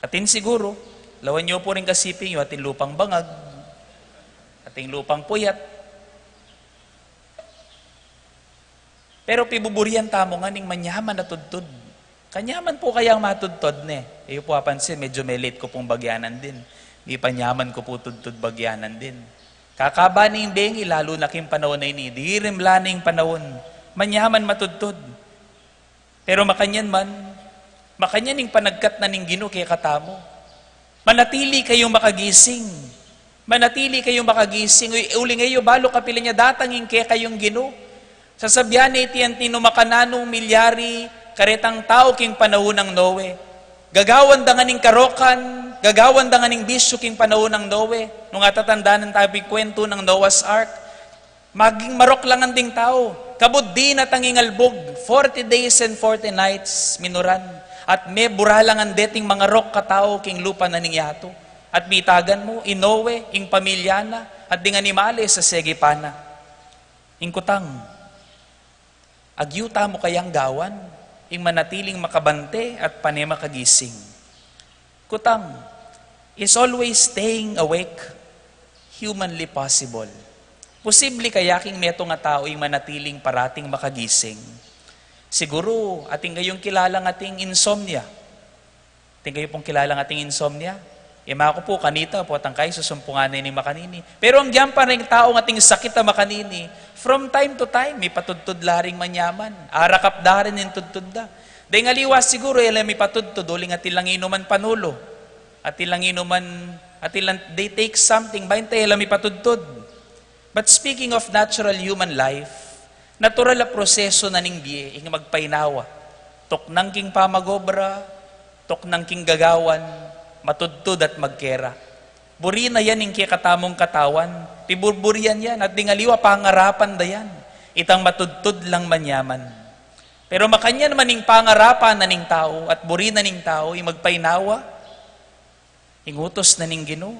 Atin siguro, lawan nyo po rin kasiping nyo, ating lupang bangag, ating lupang puyat. Pero pibuburian tamo nga ning manyaman na tudtod. Kanyaman po kayang matudtod ne. Iyo po apansin, medyo may late ko pong bagyanan din. Di panyaman ko po tudtod bagyanan din. Kakaba ning bengi, lalo na kim panahon na ini. Di rimla ning panahon. Manyaman matudtod. Pero makanyan ning panagkat na ning Ginoo kay katamo. Manatili kayong makagising. Manatili kayong makagising. Uli ngayon, balo kapila niya datangin kay kayong Ginoo. Sasabyan na itiyan makananong milyari, karetang tao king panahon ng Noe. Gagawan da nga ning karokan, gagawan da nga ning bisyo king panahon ng Noe. Nung atatandaan ng tabi kwento ng Noah's Ark, maging marok lang ang ding tao. Kabud di na tanging albog, 40 days and 40 nights minuran. At may buralang ang deting mga rok katao king lupa na ningyato. At bitagan mo, inowe, ing pamilyana, at ding animale sa segipana. Ingkutang, agyuta mo kayang gawan, ing manatiling makabante at panemakagising. Kutang, is always staying awake, humanly possible. Posible kaya king meto nga tao ing manatiling parating makagising. Siguro, ating kayong kilalang ating insomnia. Ating kayo pong kilalang ating insomnia. Ima ko po, kanita po, atang kayo susumpungan ni makanini. Pero ang diyan pa rin taong ating sakit na makanini, from time to time, may patudtod laring manyaman. Arakap darin yung tudtod da. Dahil nga liwas siguro, may patudtod, uling atilang inuman panulo. Atilang inuman, they take something, bain tayo may patudtod. But speaking of natural human life, natural na proseso na ning biye, ing magpainawa. Tok nang king pamagobra, tok nang king gagawan, matudtod at magkera. Buri na yan ing katamong katawan, piburburian yan, at dingaliwa pangarapan da yan. Itang matudtod lang manyaman. Pero makanya naman ing pangarapan na ning tao, at buri na ning tao, ing magpainawa, ing utos na ning Ginoo.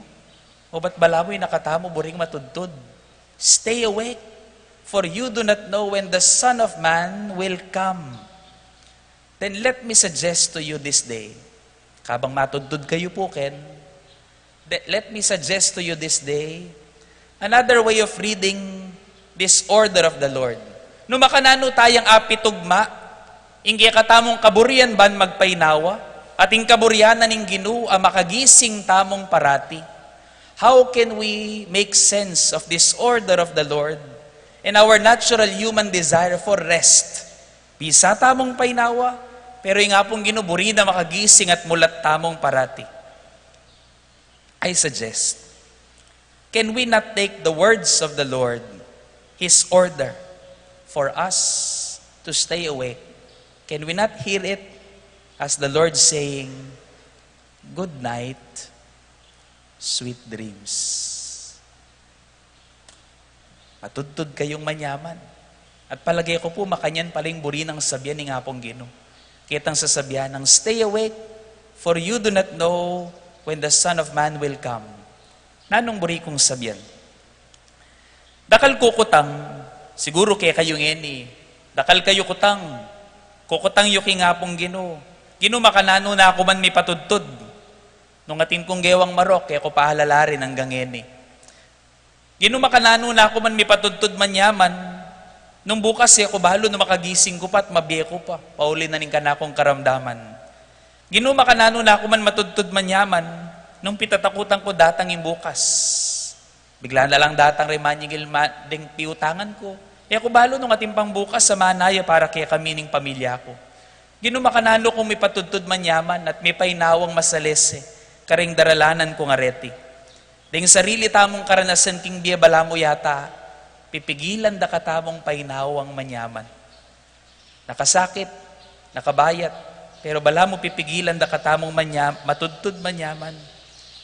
O ba't balamoy nakatamo, buring matudtod? Stay awake. For you do not know when the Son of Man will come. Then let me suggest to you this day, kabang matudtod kayo po, Ken, let me suggest to you this day, another way of reading this order of the Lord. No makanano tayang apitugma, inggi katamong kaburian ban magpainawa, ating kaburian ning Ginoo ang makagising tamong parati. How can we make sense of this order of the Lord and our natural human desire for rest? Bisa tamong painawa, pero yung nga pong ginuburi na makagising at mulat tamong parati. I suggest, can we not take the words of the Lord, His order, for us to stay awake? Can we not hear it as the Lord saying, good night, sweet dreams? Matudtod kayong manyaman. At palagay ko po, makanyan paling buri ng sabyan ni nga pong Ginoo. Kitang sasabyan ng stay awake, for you do not know when the Son of Man will come. Nanong buri kong sabyan? Dakal kukutang, siguro kaya kayong eni, dakal kayo kutang, kukutang yuki nga pong Ginoo. Ginoo makanano na ako man may patudtod. Nung atin kong gewang marok, kaya ko pahalalarin hanggang eni. Ginumakanano na ako man may patudtod manyaman, nung bukas ako bahalo na makagising ko pa at mabiye ko pa, pauli na ning kanakong karamdaman. Ginumakanano na ako man matudtod manyaman, nung pitatakutan ko datang yung bukas. Bigla na lang datang remanyigil ding piutangan ko, E ako balo nung atimpang bukas sa manaya para kaya kami ning pamilya ko. Ginumakanano kung may patudtod manyaman at may painawang masalese, karing daralanan kong areti. Ding sarili tamong karanasan king biya bala mo yata, pipigilan da katamong painawang manyaman. Nakasakit, nakabayat, pero bala mo pipigilan da katamong matudtod manyaman.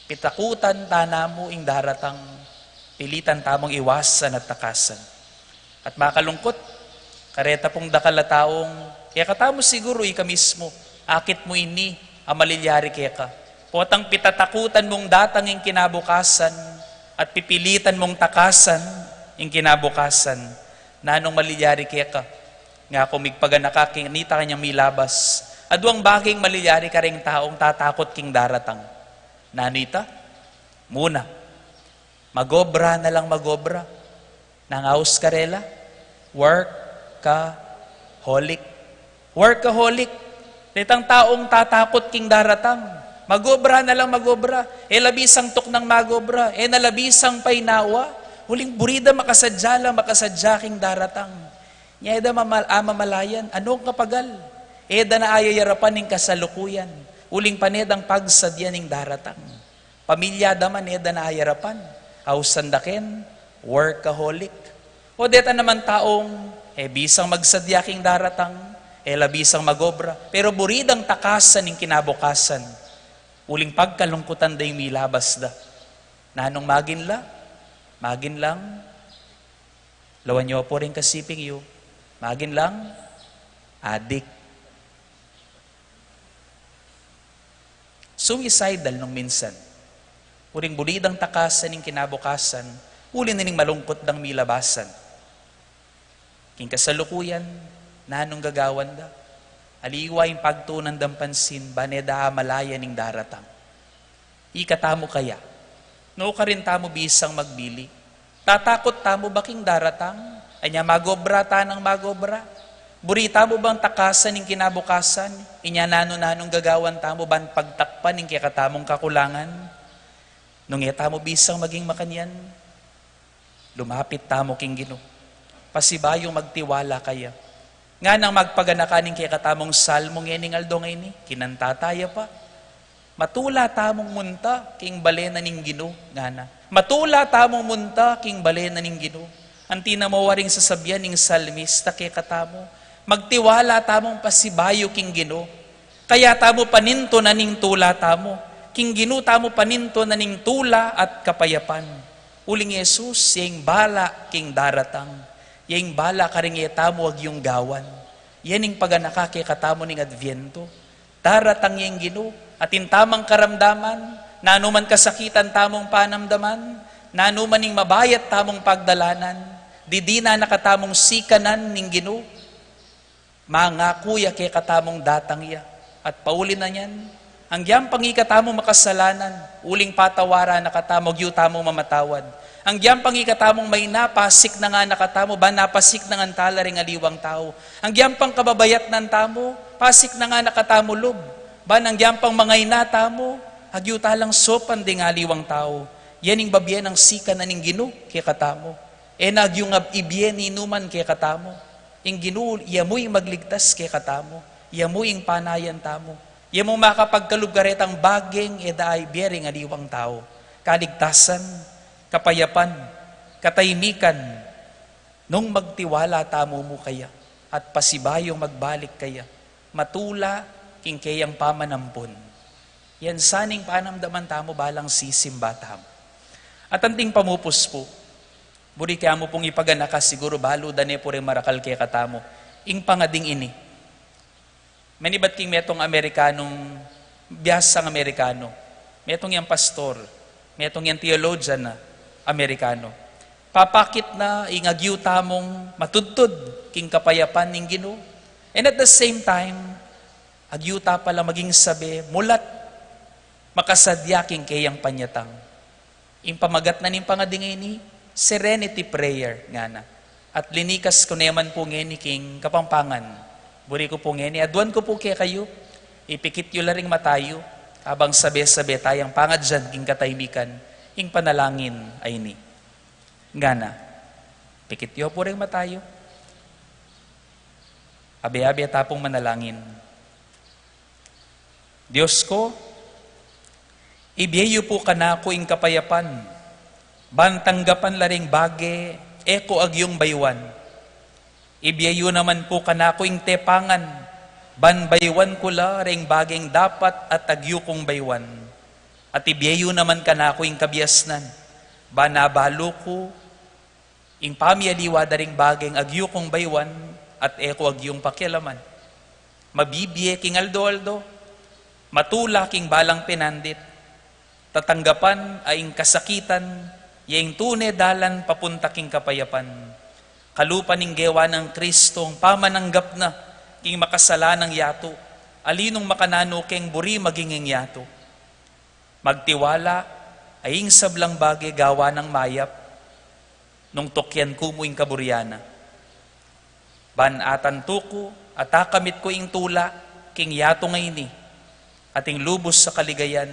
Pitakutan tanamo ing daratang, pilitan tamong iwasan at takasan. At makalungkot, kareta pong dakala taong, kaya katamo siguro ika mismo, akit mo ini, amalilyari kaya ka. Potang pitatakutan mong datang yung kinabukasan, at pipilitan mong takasan yung kinabukasan, nanong malilyari kaya ka. Nga kumigpaga nakakinita kanyang milabas, adwang baging malilyari ka ring taong tatakot king daratang. Nanita, muna, magobra na lang magobra, nangaus karela, workaholic. Workaholic. Ditang taong tatakot king daratang. Magobra na lang magobra. E labisang tok ng magobra. E nalabisang painawa. Huling burida makasadya lang makasadya king daratang. Nyeda mamalayan. Anong kapagal? Eda na ayayarapan ning kasalukuyan. Huling panedang pagsadya ning daratang. Pamilya daman eda na ayarapan. Ausandaken, workaholic. O deta naman taong, bisang magsadyaking daratang, labisang magobra, pero buridang takasan ng kinabukasan, uling pagkalungkutan da yung milabas da. Nanong magin lang, lawan nyo po rin kasiping yu, magin lang, adik. Suicidal nung minsan, uling buridang takasan ng kinabukasan, ulin na ning malungkot ng milabasan. King kasalukuyan, nanong gagawan da. Aliwa yung pagtunan ng pansin, baneda malaya ning daratang. Ikatamo kaya, no ka rin tamo bisang magbili. Tatakot tamo baking daratang, anya magobra tanang magobra. Burita mo bang takasan ng kinabukasan, inya nanong gagawan tamo ban pagtakpan ng kikatamong kakulangan. Nung tamo bisang maging makanyan, lumapit tamo king Ginoo. Pasibayong magtiwala kaya. Nga nang magpaganakaning kaya katamong salmong yening aldong ini, kinantataya pa. Matula tamong munta, king balena ning Ginoo, nga na. Matula tamong munta, king balena ning Ginoo. Anti na mawaring sasabyan ning salmista kaya katamo. Magtiwala tamong pasibayo king Ginoo. Kaya tamo paninto na ning tula tamo. King Ginoo tamo paninto na ning tula at kapayapan. Uling Yesus, yung bala king daratang. Yung bala karing tamo wag yung gawan. Yan yung paganaka kay katamo ning Adviento. Daratang yung Ginoo at intamang karamdaman, nanuman kasakitan tamong panamdaman, nanuman ning mabayat tamong pagdalanan, di na nakatamong sikanan ning Ginoo. Mga kuya kay katamong datang iya. At paulin na yan, ang giyang pangikatamong makasalanan, uling patawara nakatamog yu tamong mamatawad. Ang giyang pangikatamong may napasik na nga nakatamo, ba napasik na nga tala ring aliwang tao. Ang giyang pang kababayat ng tamo, pasik na nga nakatamo lub. Ba nang giyang pang mangay na tamo, agyu talang sopan ding aliwang tao. Yan yung babyan ng sika na ning Ginoo kay katamo. Nagyong ibyen inuman kay katamo. Ing Ginoo, yamoy magligtas kay katamo. Yamoy ing panayan tamo. Yamoy makapagkalubgaretang bageng ay biyering aliwang tao. Kaligtasan, kapayapan, katahimikan, nung magtiwala tamo mo kaya, at pasibayong magbalik kaya, matula king kayang pamanampon. Yan saning panamdaman tamo balang sisimba tamo. At anting pamupos po, buri kaya mo pong ipaganaka siguro balo dane po rin marakal kaya katamo, ing pangading ini. Manibat king metong Amerikanong, biyasang Amerikano, metong yang pastor, metong yang theologian na, Amerikano. Papakit na ingagyu tamong matudtod king kapayapan ning Ginoo. And at the same time, agyuta pala maging sabi, mulat makasadya king kayang panyatang. Ing pamagat na ning pangading ini, serenity prayer nga na. At linikas ko naman po ngeni king kapampangan. Buri ko po ngeni, aduan ko po kaya kayo, ipikit yu laring matayo, habang sabi-sabi tayang pangad dyan king katahimikan, ing panalangin ay ni. Nga na, pikit yo po rin matayo, Abi-abi atapong manalangin. Diyos ko, ibiyeyo po kanako ing kapayapan, bantanggapan laring bage, eko agyong baywan. Ibiyeyo naman po kanako ing tepangan, ban baywan ko la ring bageng dapat at agyo kong baywan. At ibiyeyo naman kanako ing kabiasnan, ban nabalo ko, ing pamialiwa daring bageng agyo kong baywan, at eko agyong pakialaman. Mabibiye king aldo-aldo, matula king balang pinandit, tatanggapan ay ing kasakitan, yaing tune dalan papunta king kapayapan. Kalupan ning gewa ng Kristong pamananggap na king makasalanang yato, alinong makanano keng buri maginging yato. Magtiwala ay ing sablang bagay gawa ng mayap, nung tokyan ko mo ing kaburyana. Ban atan tuko, atakamit ko ing tula, king yato ngayon ating lubos sa kaligayan,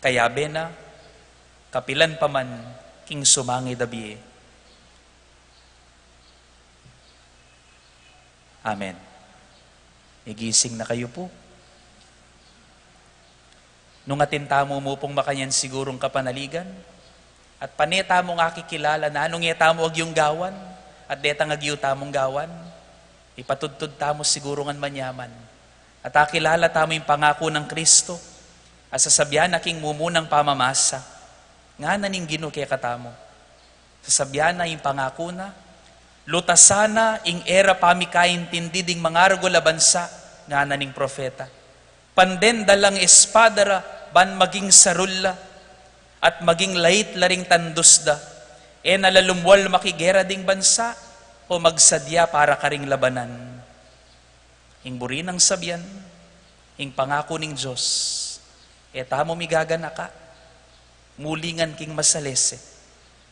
kaya bena, kapilan pa man, king sumangi dabiye. Amen. Igising na kayo po. Nung atintamo mo pong makanyan sigurong kapanaligan, at paneta mong akikilala na anong etamo ag yung gawan, at detang ag yung tamong gawan, ipatudtud tamo siguro ngan manyaman. At akilala tamo yung pangako ng Kristo, at sasabyan aking mumunang pamamasa, nga naning gino kaya katamo. Sasabyan na yung pangako na, lutasana ing era pamikaintindi ding mangargo labansa, nga naning profeta. Panden dalang espadara, ban maging sarulla, at maging lait laring tandusda, nalalumwal makigera ding bansa, o magsadya para karing labanan. Ing buri ng sabyan, ing pangako ning Diyos, tamo migagana ka, mulingan king masalese,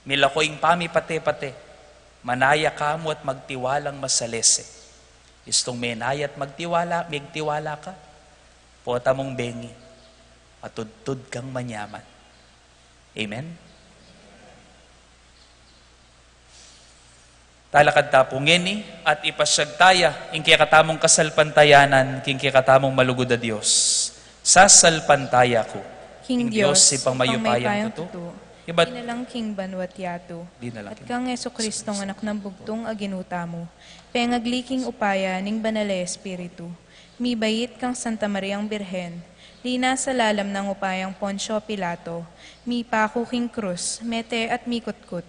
milako ing pami pate-pate, manaya ka mo at magtiwalang masalese. Istong menaya at magtiwala ka, pota mong bengi, atudtud kang manyaman. Amen? Talakad tapungin at ipasyagtaya ing kaya katamong kasalpantayanan king kaya katamong malugod a Diyos. Sasalpantaya ko. King Diyos, ipang mayupayang tuto. Iba't Dinalang King Banwat Yato, di na lang. at kang Yeso Kristong anak ng bugtong aginuta mo, pengagליking upaya ning banale Espiritu, mi bayit kang Santa Mariang Birhen, lina sa lalam ng upayang Poncio Pilato, mi pako king krus, mete at mi kutkut,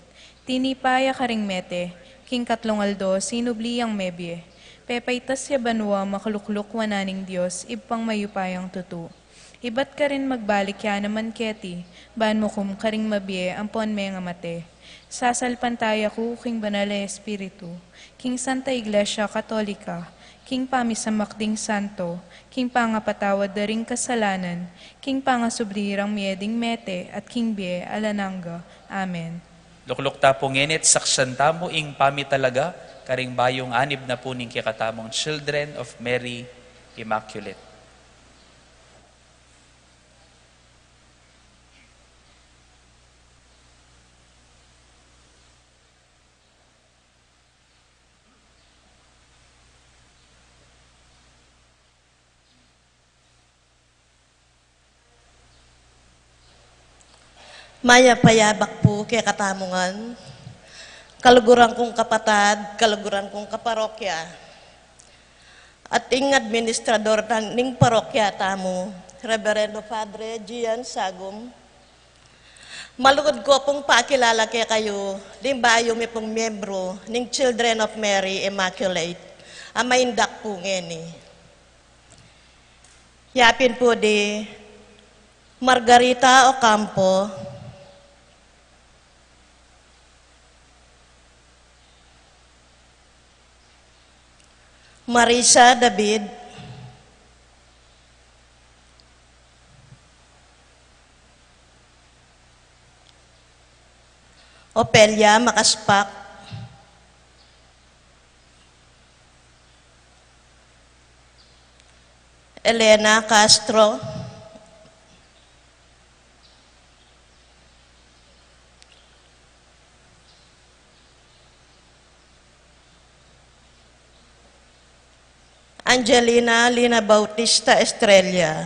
tinipaya karing mete, king katlongaldo sinubliyang mebye, pepaitas ya banwa makulukluk wananing Diyos, ibpang mayupayang tutu. Ibat ka rin magbalik ya naman keti, ban mo kum karing mabye ampon mga mate. Sasalpantaya ko king banale Espiritu, king Santa Iglesia Katolika, king pamisamakding santo, king pangapatawad daring kasalanan, king pangasublirang mieding mete, at king bie alananga. Amen. Lukluk tapong ngenit saksan tamo ing pami talaga, karing bayong anib na po ning kikatamong Children of Mary Immaculate. Maya payabak po kay katamungan, kaluguran kong kapatad, kaluguran kong kaparokya, at ing administrador ning parokya tamo, Reverendo Padre Gian Sagum. Malugod ko pong pakilala kay kayo, limbayo mi pong miyembro ning Children of Mary Immaculate, amaindak po ngeni. Yapin po di Margarita Ocampo, Marisa David, Opelia Makaspak, Elena Castro, Angelina Lina Bautista Estrella.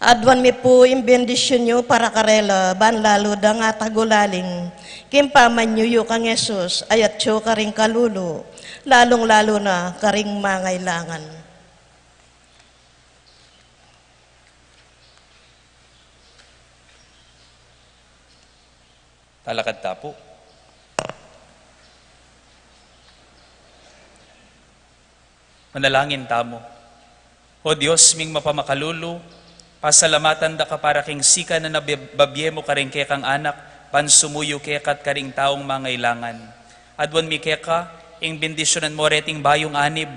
Adwan mi po yung bendisyon nyo para karela, ban lalo da nga tagulaling. Kimpaman nyo yung kang Yesus, ayat siyo karing kalulo, lalong-lalo na karing mangailangan. Talakad tapo. Manalangin tamo. O Diyos, ming mapamakalulu, pasalamatan da ka para king sika na nababye mo karing kekang anak, pansumuyo kekat karing taong mangailangan. Adwan mi keka, ing bendisyonan mo reting bayong anib,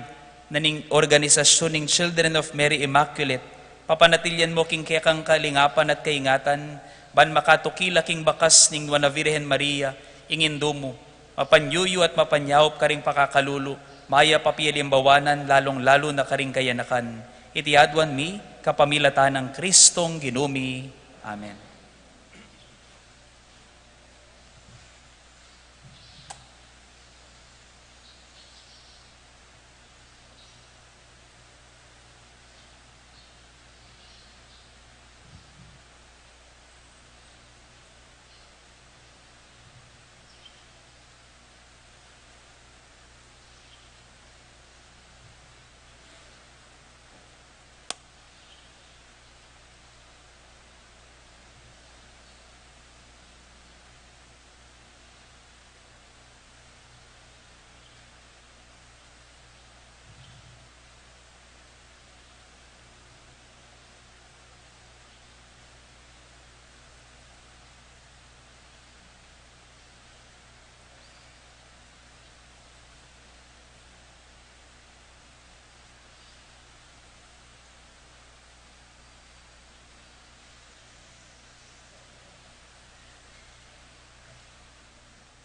na ning organisasyon ning Children of Mary Immaculate, papanatilyan mo king kekang kalingapan at kaingatan, ban makatukila king bakas ning Wana Virgen Maria, ingin dumo, mapanyuyo at mapanyawop karing pakakalulu, maya papiyalimbawanan lalong-lalo na karing kayanakan. Iti adwan mi, kapamilatan ng Kristong ginumi. Amen.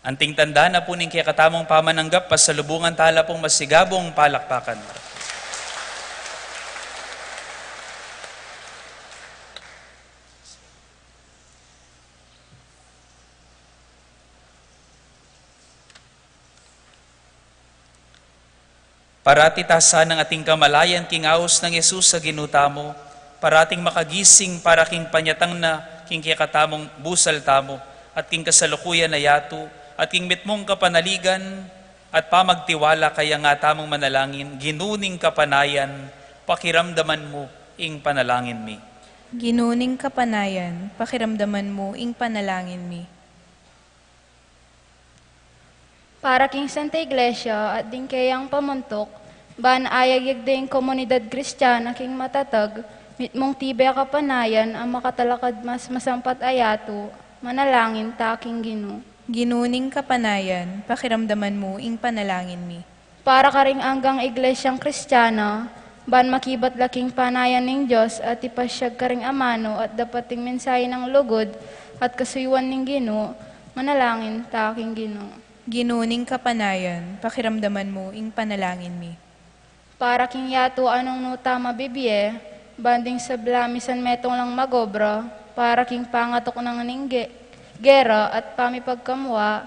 Anting tanda na po ning kaya katamong pamananggap, pasalubungan tala pong masigabong palakpakan. Parati tasa ng ating kamalayan king aos ng Yesus sa ginutamo, parating makagising para king panyatang na king kaya katamong busal tamo, at king kasalukuyan na yato, at king mitmong kapanaligan, at pamagtiwala kaya nga tamong manalangin, ginuning kapanayan, pakiramdaman mo, ing panalangin mi. Ginuning kapanayan, pakiramdaman mo, ing panalangin mi. Para king Santa Iglesia at din kayang pamuntok, ban ayag din komunidad Kristiyana king matatag, mitmong tibay kapanayan ang makatalakad mas masampat ayato, manalangin taking Ginoo. Ginuning kapanayan, pakiramdaman mo, ing panalangin mi. Para karing anggang iglesyang Kristiyana, ban makibat laking panayan ng Diyos at ipasyag karing amano at dapating mensahe ng lugod at kasuyuan ng Ginoo, manalangin taking Ginoo. Ginuning kapanayan, pakiramdaman mo, ing panalangin mi. Para king yato anong nuta mabibye, banding sa blamisan metong lang magobra, para king pangatok ng ningge, gera at pamipagkamwa,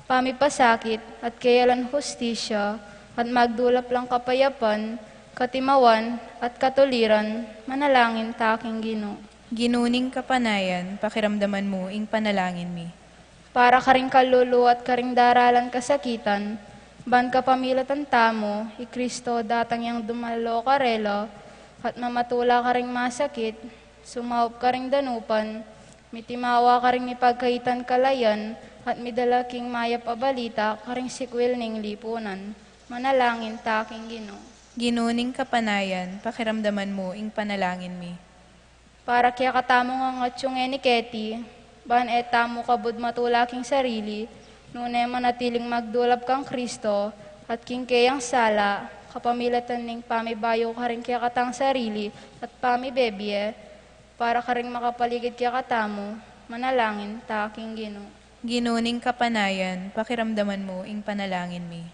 pamipasakit at kayalan hustisya, at magdulap lang kapayapan, katimawan at katuliran, manalangin taking Ginoo. Ginuning kapanayan, pakiramdaman mo, ing panalangin mi. Para karing kalulu at karing daralan kasakitan, ban kapamilatan tamo, i Kristo datang yang dumalo karelo, at mamatula karing masakit, sumaup karing danupan, mitimawa karing ipagkaitan kalayan, at midalaking mayap abalita karing sikwil ning lipunan. Manalangin taking Ginoo. Ginuning kapanayan, pakiramdaman mo, ing panalangin mi. Para kaya katamo nga ngatsyung eniketi, ban etamo kabud matulaking sarili, nunay manatiling magdulap kang Kristo, at king kayang sala, kapamilatan ning pamibayo karing kaya katang sarili, at pamibebye, para karing makapaligid kaya katamo, manalangin taking Ginoo. Ginuning kapanayan, pakiramdaman mo, ing panalangin mi.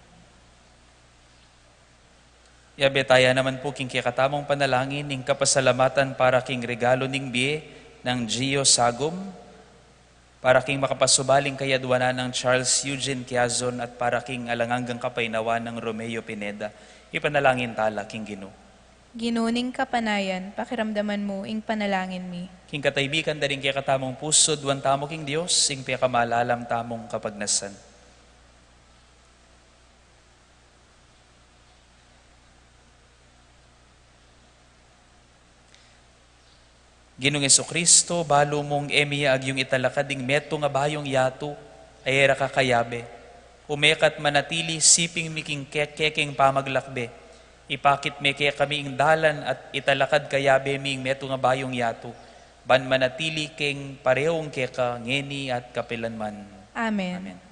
Yabetaya naman po king kaya katamong panalangin, ning kapasalamatan para king regalo ning biye ng Gio Sagom, para king makapasubaling kayadwanan ng Charles Eugene Quezon at para king alanganggang kapainawan ng Romeo Pineda. Ipanalangin tala, King Ginoo. Ginuning kapanayan, pakiramdaman mo, ing panalangin mi. King kataybikan da rin kaya katamong puso, duwan tamo king Diyos, ing piya kamalalam tamong kapagnasan. Ginong Kristo, balo mong emiya ag yung italakading meto nga bayong yato, ay era kakayabe. Umekat manatili siping miking keking pamaglakbe. Ipakit me kaya kami ing dalan at italakad kayabe ming meto nga bayong yato. Ban manatili keng parehong keka ngeni at kapilanman. Amen. Amen.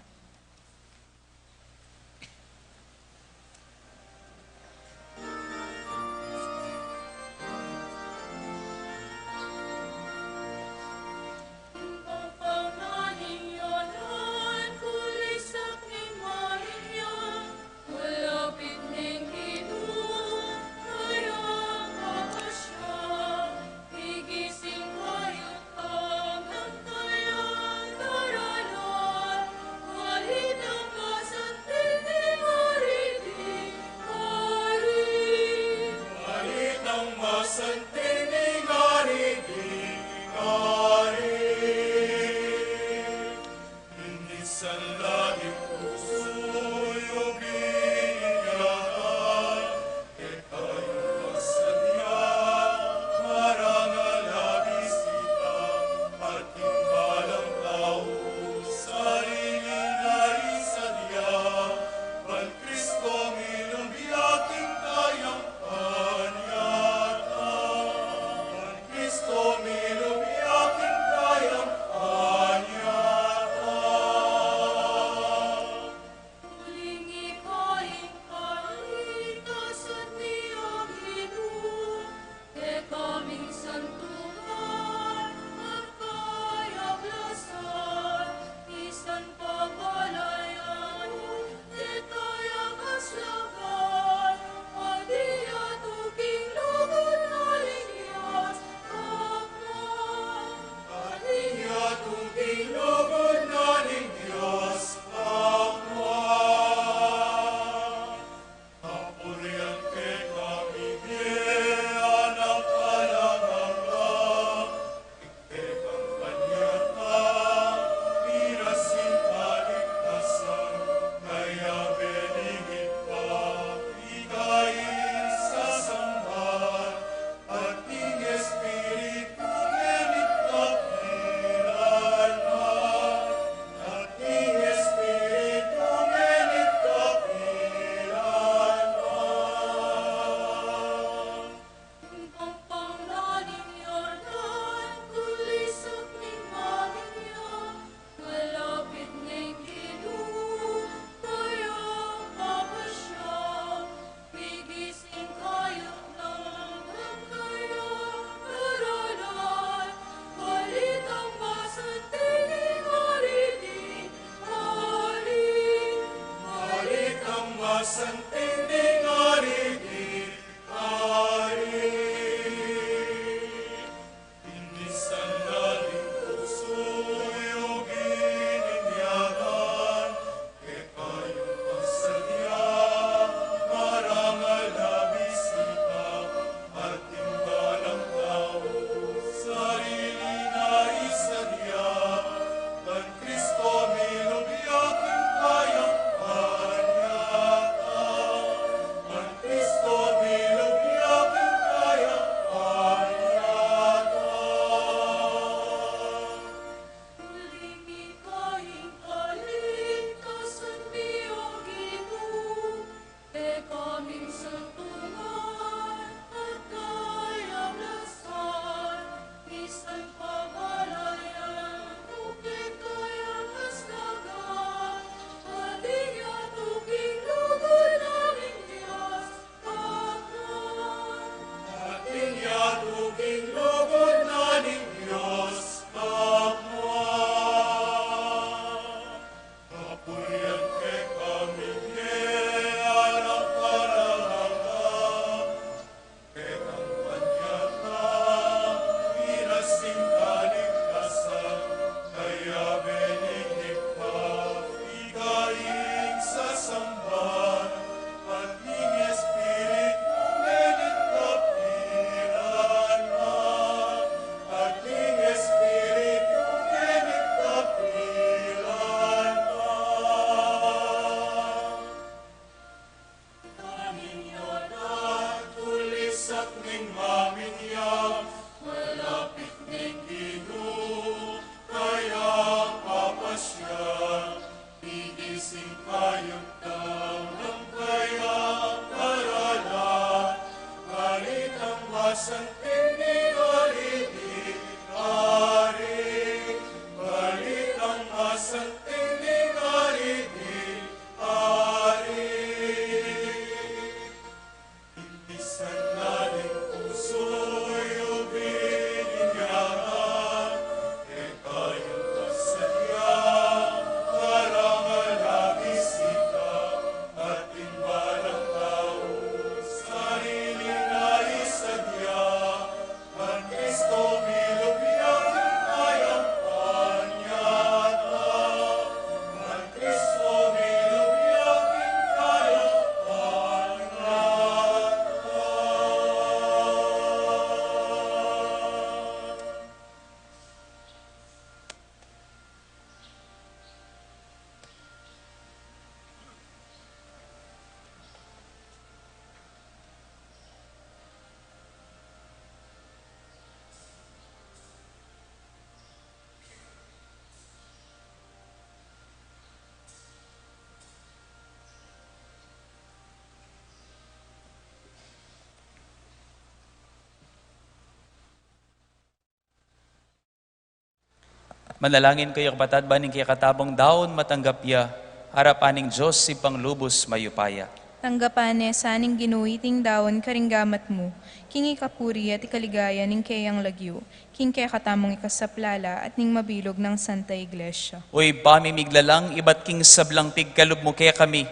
Manalangin kayo kapatad, baning kaya katabang daon matanggap ya, harapaning Diyos si panglubos mayupaya. Tanggapane saning ginuiting dawon karinggamat mo, kingi kapuri at ikaligaya ning kayang lagyo, king kaya katamong ikasaplala at ning mabilog ng Santa Iglesia. Uy, pamimiglalang iba't king sablang pigkalub mo kaya kami,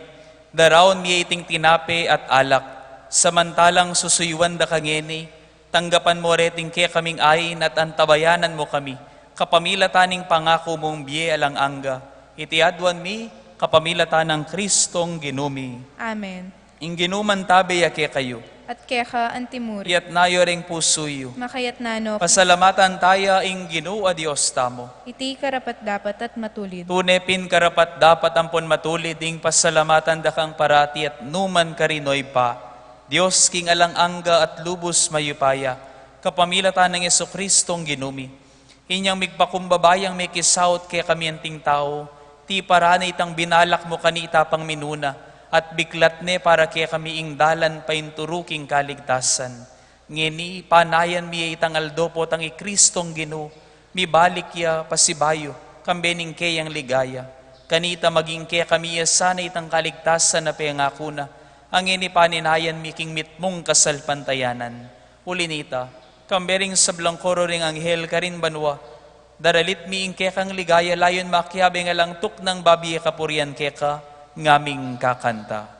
daraon miya iting tinape at alak, samantalang susuywan da kangeni, tanggapan mo reting kaya kaming ayin at antabayanan mo kami, kapamilataning pangako mong biye alang angga, itiadwan mi, kapamilatan ng Kristong ginumi. Amen. Inginuman tabi yake kayo, At keka antimuri, iyat nayo ring pusuyo. makayat nano, Pasalamatan tayo ing ginua Diyos tamo. iti karapat dapat at matulid. Tunepin karapat dapat ampon matulid ing pasalamatan dakang parati at numan karinoy pa. Diyos king alang angga at lubos mayupaya, kapamilatan ng Yesu-Kristong ginumi. Inyang migpakumbabayang may kisaut kaya kami anting tao, ti paranay itang binalak mo kanita pang minuna, at biklat ne para kaya kami ing dalan painturuking kaligtasan. Ngini, panayan miya itang aldopo tang ikristong ginu, mi balik ya pasibayo, kambening kayang ligaya. Kanita maging kaya kami ya sana itang kaligtasan na pangako na, ang ini paninayan mi king mitmong kasalpantayanan. Ulinita, kambering sablang koro ring anghel karin banwa, daralit mi ing kekang ligaya layon makyabe nga lang tuk ng babi kapurian keka, ngaming kakanta.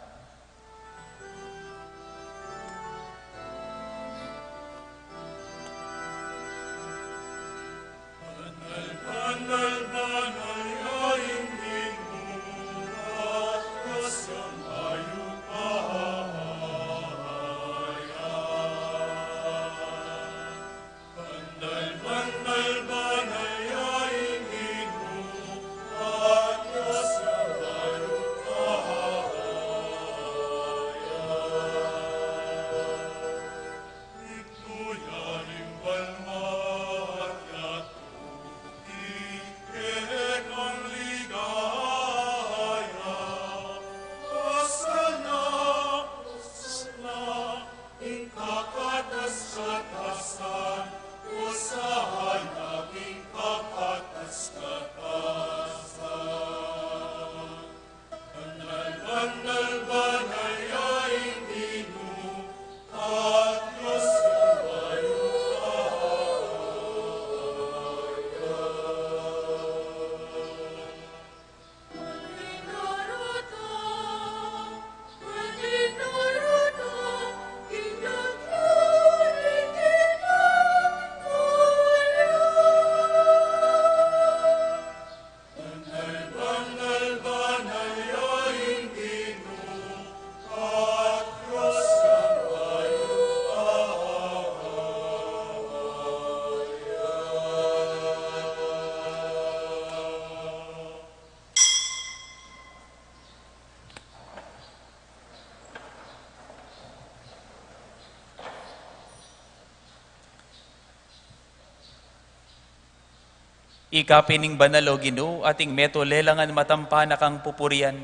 Ikapining banalo Ginoo ating meto lelangan matampanak ang pupurian.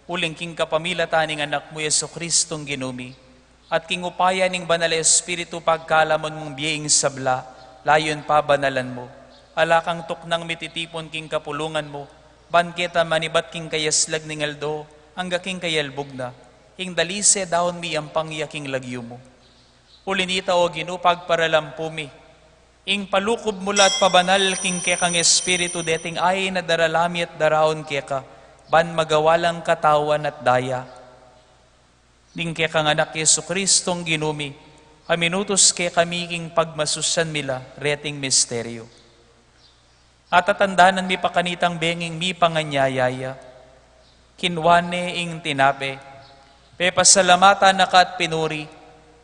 Uling king kapamilataning anak mo Yesu Kristong ginumi. at king upaya ning banal na espiritu pagkalamon mong biyeng sabla, layon pa banalan mo. Alakang tuknang mititipon king kapulungan mo, banketa manibat king kayaslag ning aldo, angga king kayalbog na, ing dalise daon mi ang pangyaking lagyo mo. Ulinita o ginupag paralampumi, ing palukob mula at pabanal king kekang espiritu deting ay na daralami at daraon keka, ban magawalang katawan at daya. Ding kekang anak Yesu Kristong ginumi, aminutos ke kami king pagmasusan mila, reting misteryo. At tatandanan mi pakanitang benging mi panganyayaya, kinwane ing tinape, pepasalamata na ka at pinuri,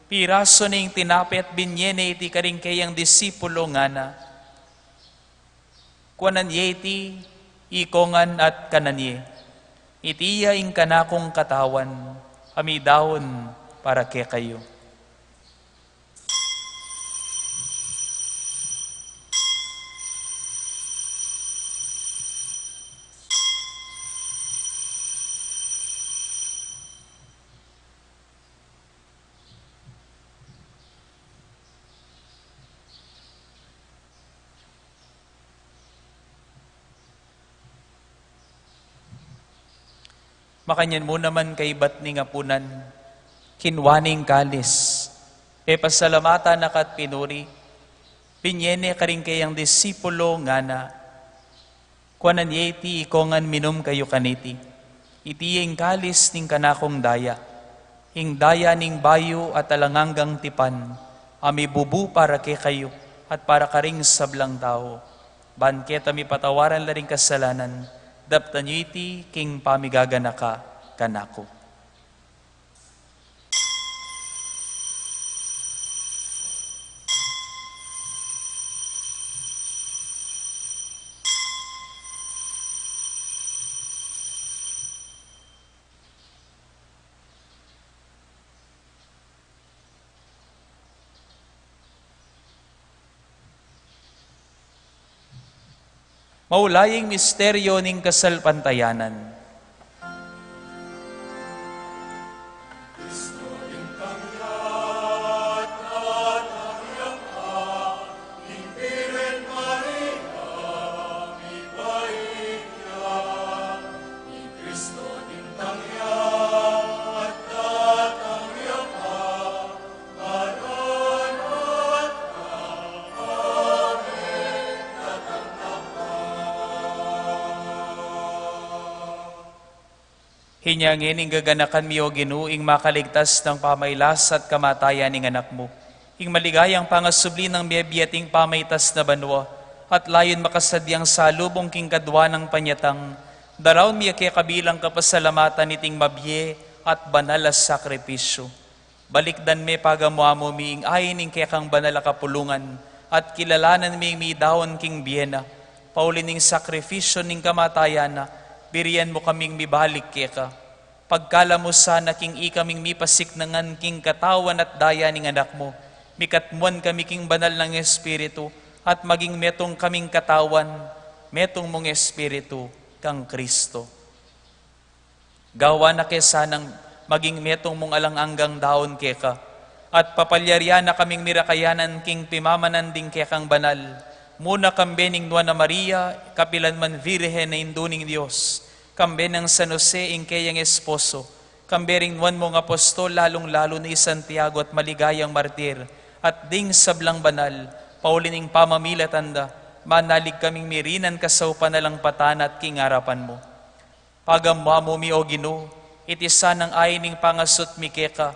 piraso ning tinape at binyene iti karing kayang disipulo nga na. Kuanan yeti, ikongan at kananye. Itiya ing kanakong katawan, amidahon para ke kayo. Makanyan mo naman kay batning apunan, kinwaning kalis, pasalamata na kat pinuri, pinyene karing kayang disipulo nga na, kuanan yeti ikongan minum kayo kaniti, itiyeng kalis ning kanakong daya, ing daya ning bayo at alanganggang tipan, ami bubu para ke kayo, at para karing sablang tao, banketa mi patawaran laring kasalanan, daptan nyo iti king pamigagana ka kanako. Maulaying misteryo ning kasalpantayanan. Hinyangin ing gaganakan mi o Ginoo, ing makaligtas ng pamaylas at kamatayan ning anak mo. Ing maligayang pangasubli ng biyabiyating pamaytas na banwa, at layon makasadyang salubong king kadwa ng panyatang, daraon mi ake kabilang kapasalamatan niting mabye at banal as sakripisyo. Balikdan me pagamuamo mi ing ayin ing kekang banal kapulungan, at kilalanan mi daon king biyena, paulin ing sakripisyo ning kamatayan na, biriyan mo kaming mibalik keka. Pagkala mo sana king ikaming mipasik nangan king katawan at daya ning anak mo. Mikatmuan kami king banal ng Espiritu at maging metong kaming katawan, metong mong Espiritu kang Kristo. Gawa na kesanang maging metong mong alanganggang daon keka. At papalyarya na kaming mirakayanan king pimamanan ding kekang banal. Muna kambening Nuana Maria, kapilan man Virhen na induning Diyos, kambe ng San Jose ing kayang esposo, kambering nuan mong apostol, lalong-lalo ni Santiago at maligayang martir, at ding sablang banal, paulining pamamilatanda, manalig kaming mirinan kasaw panalang patan at kingarapan mo. Pagamwa mi o Ginoo, itisa ng ayining pangasot mi keka,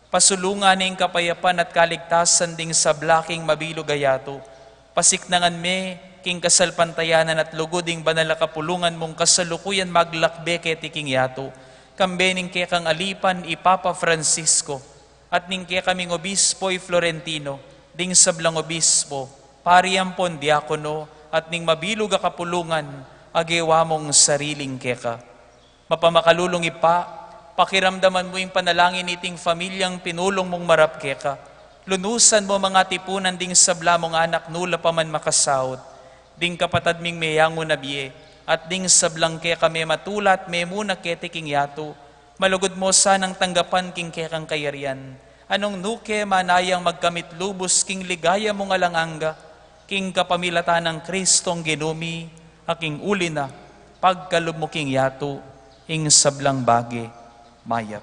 pasulungan ning kapayapan at kaligtasan ding sablaking mabilugayato, pasiknangan me, king kasalpantayanan at luguding banal na kapulungan mong kasalukuyan maglakbe keti king yato, kambe ning kekang alipan Ipapa Francisco, at ning kekaming obispo'y Florentino, ding sablang obispo, pariampon diakono, at ning mabilog a kapulungan, agewa mong sariling keka. Mapamakalulong ipa, pakiramdaman mo yung panalangin iting familyang pinulong mong marap keka, lunusan mo mga tipunan ding sabla mong anak nula pa man makasaot, ding kapatad ming meyango na biye, at ding sablang ke kami matulat me muna kete king yato, malugod mo sanang tanggapan king kekang kayarian, anong nuke manayang magkamit lubos king ligaya mong alanganga, king kapamilatan ng Kristong ginumi, aking uli na, pagkalub mo king yato, ing sablang bagi, mayap.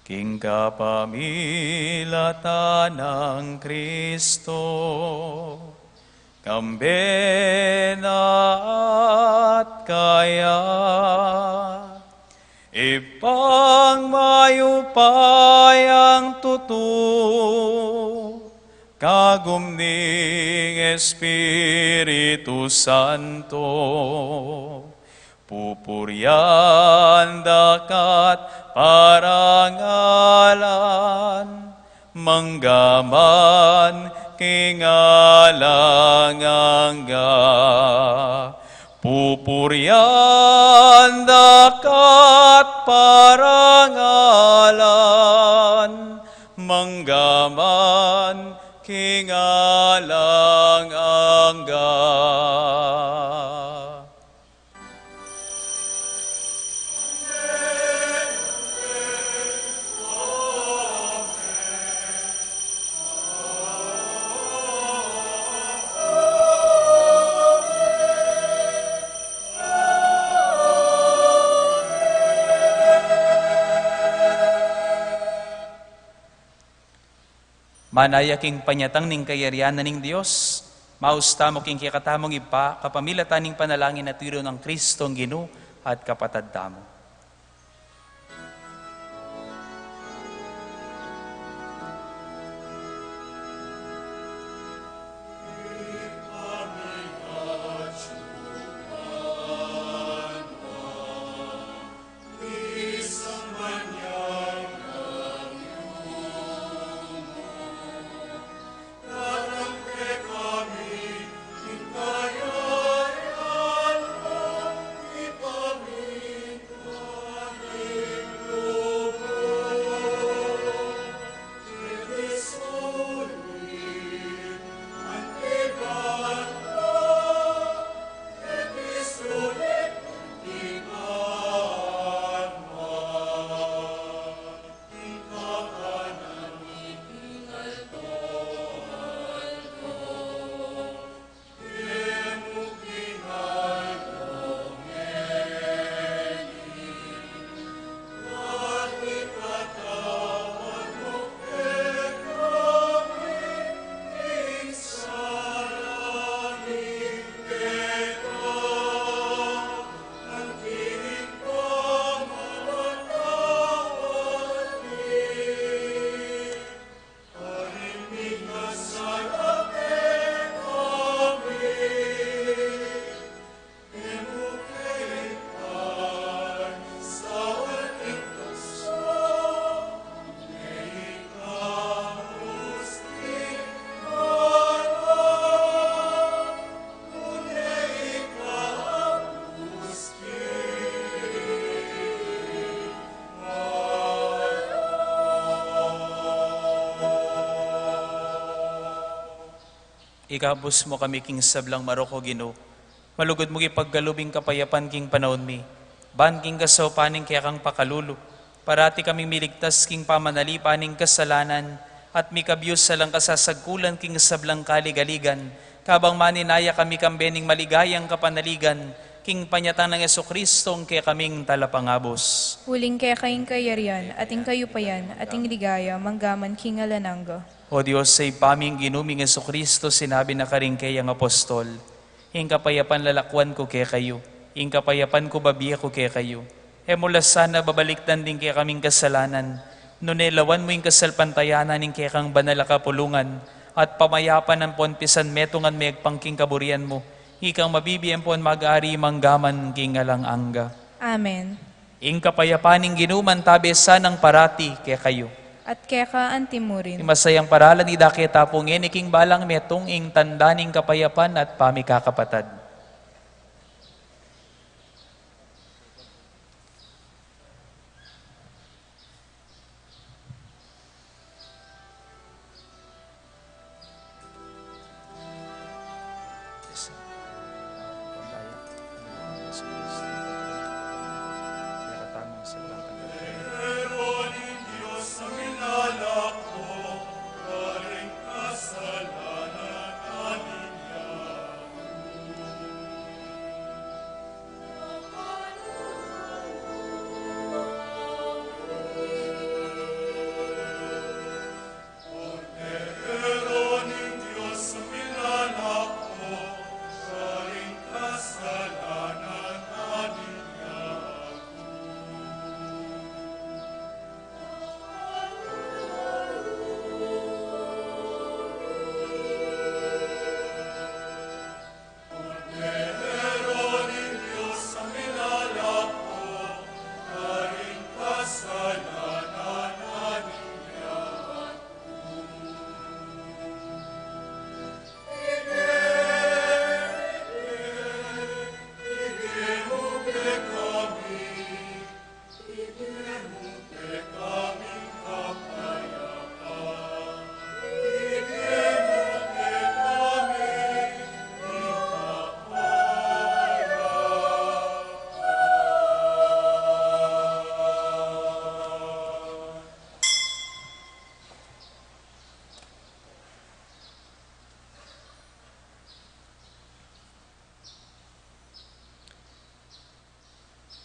King kapamilatan ng Kristo, kambena at kaya, ipangmayupay ang tutu, kagumning Espiritu Santo, pupuryan dakat parangalan, manggaman kingalanganga, pupuryan dakat parangalan, manggaman kingalanganga. Manaya king panyatang ning kayarianan ning Dios, mausta mo king kikatamong ipa, kapamilatan ning panalangin at tiro ng Kristong Ginu at kapatad tamo. Ikabos mo kami king sablang maroko Gino, malugod mo ipaggalubing kapayapan king panahon mi, ban king kasaw paning kaya kang pakalulu, parati kaming miligtas king pamanali paning kasalanan, at mikabyos salang kasasagkulan king sablang kaligaligan, kabang maninaya kami kambening maligayang kapanaligan, king panyatang ng Jesucristong kaya kaming talapangabos. Huling kaya kayong kayarian, ating kayupayan, ating ligaya, manggaman king alananga. O Diyos, sa ipaming ginuming Jesucristo, sinabi na karing kayang apostol, ing kapayapan lalakwan ko kaya kayo, ing kapayapan ko babiya ko kaya kayo. E mula sana babaliktan din kaya kaming kasalanan, nunelawan mo ing kasalpantayanan ing kaya kang banal kapulungan, at pamayapan ng ponpisan metungan may agpangking kaburian mo, ikang mabibiyan po mag-ari manggaman king alanganga. Amen. Ing kapayapaning ginuman tabi sanang parati kaya kayo. At kaya ka antimurin. Masayang paralan ida kaya tapungin, iking balang metong ing tandaning kapayapan at pamikakapatad.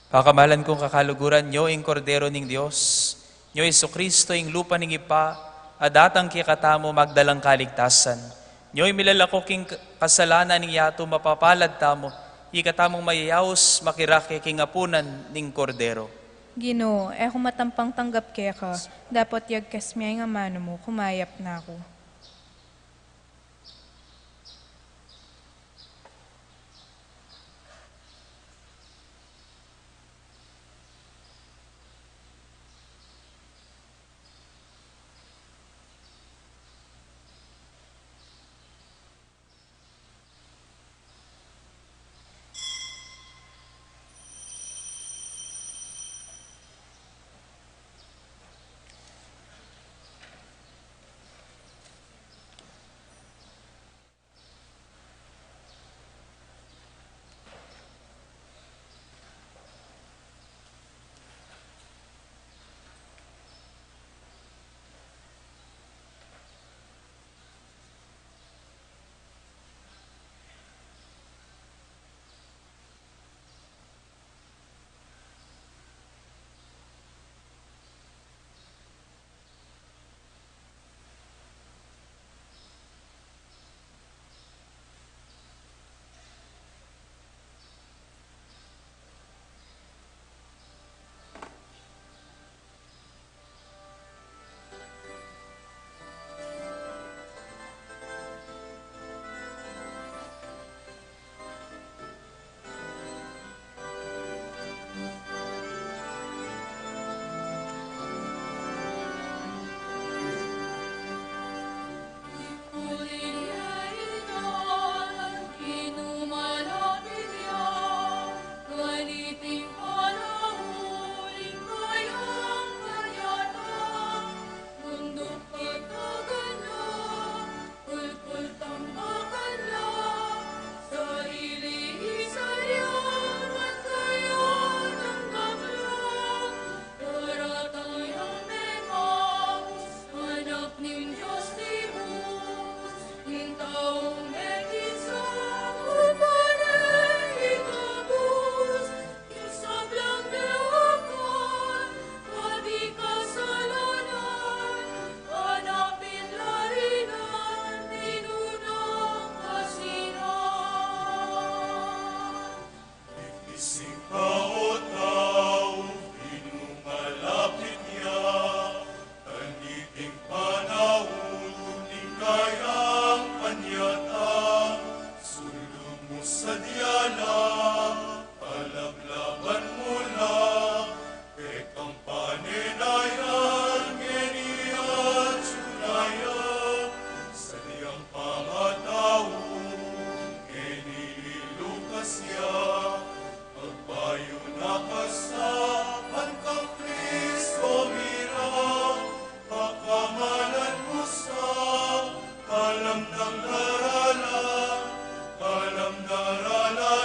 Pakamalan kong kakaluguran nyo, ing kordero ning Diyos, nyo Isu Kristo, ing lupa ning ipa, adatang kikatamo magdalang kaligtasan. Nyo'y milalako king kasalanan ning yato mapapalad tamo, ikatamong mayayaos makirake king apunan ning kordero. Ginoo, kung matampang tanggap kaya ka, dapat yagkas miya nga mano mo, kumayap na ako. Kalam ng daralan,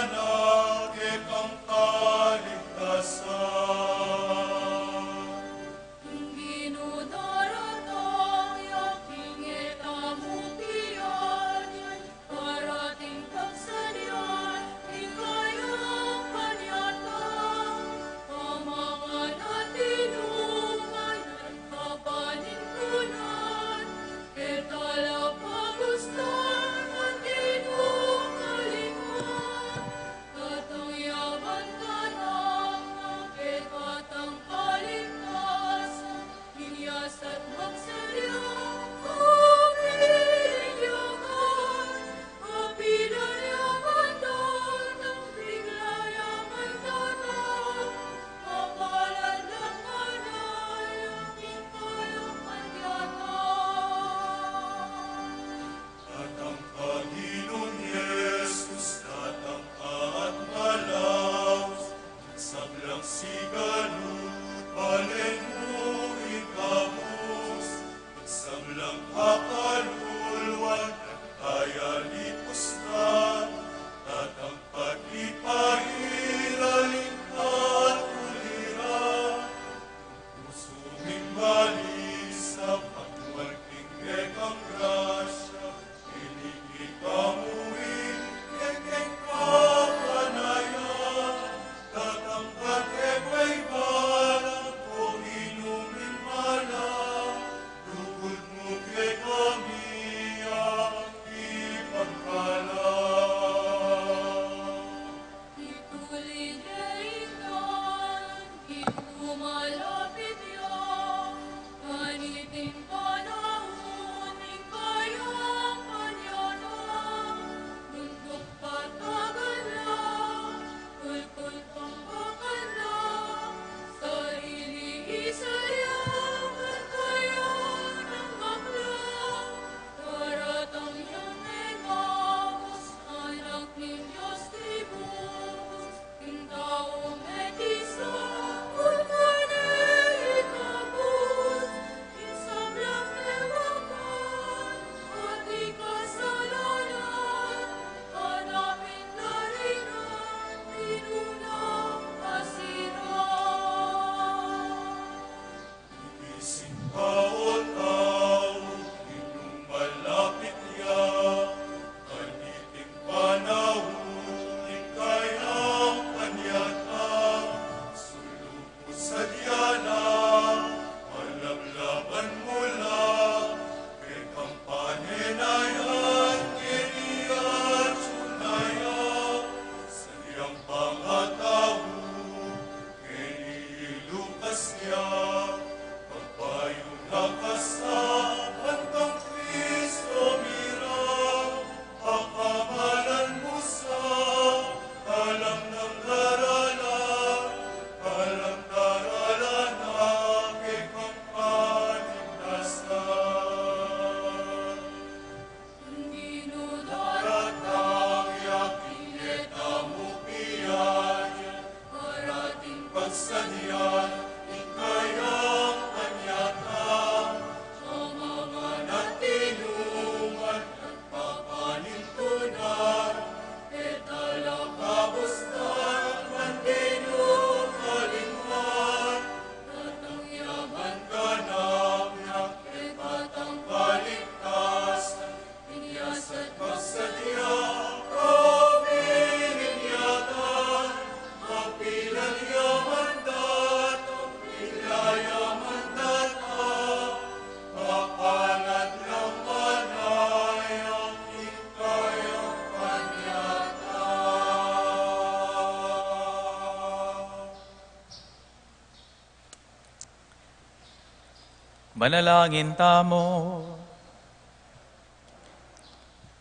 Manalangin tamo.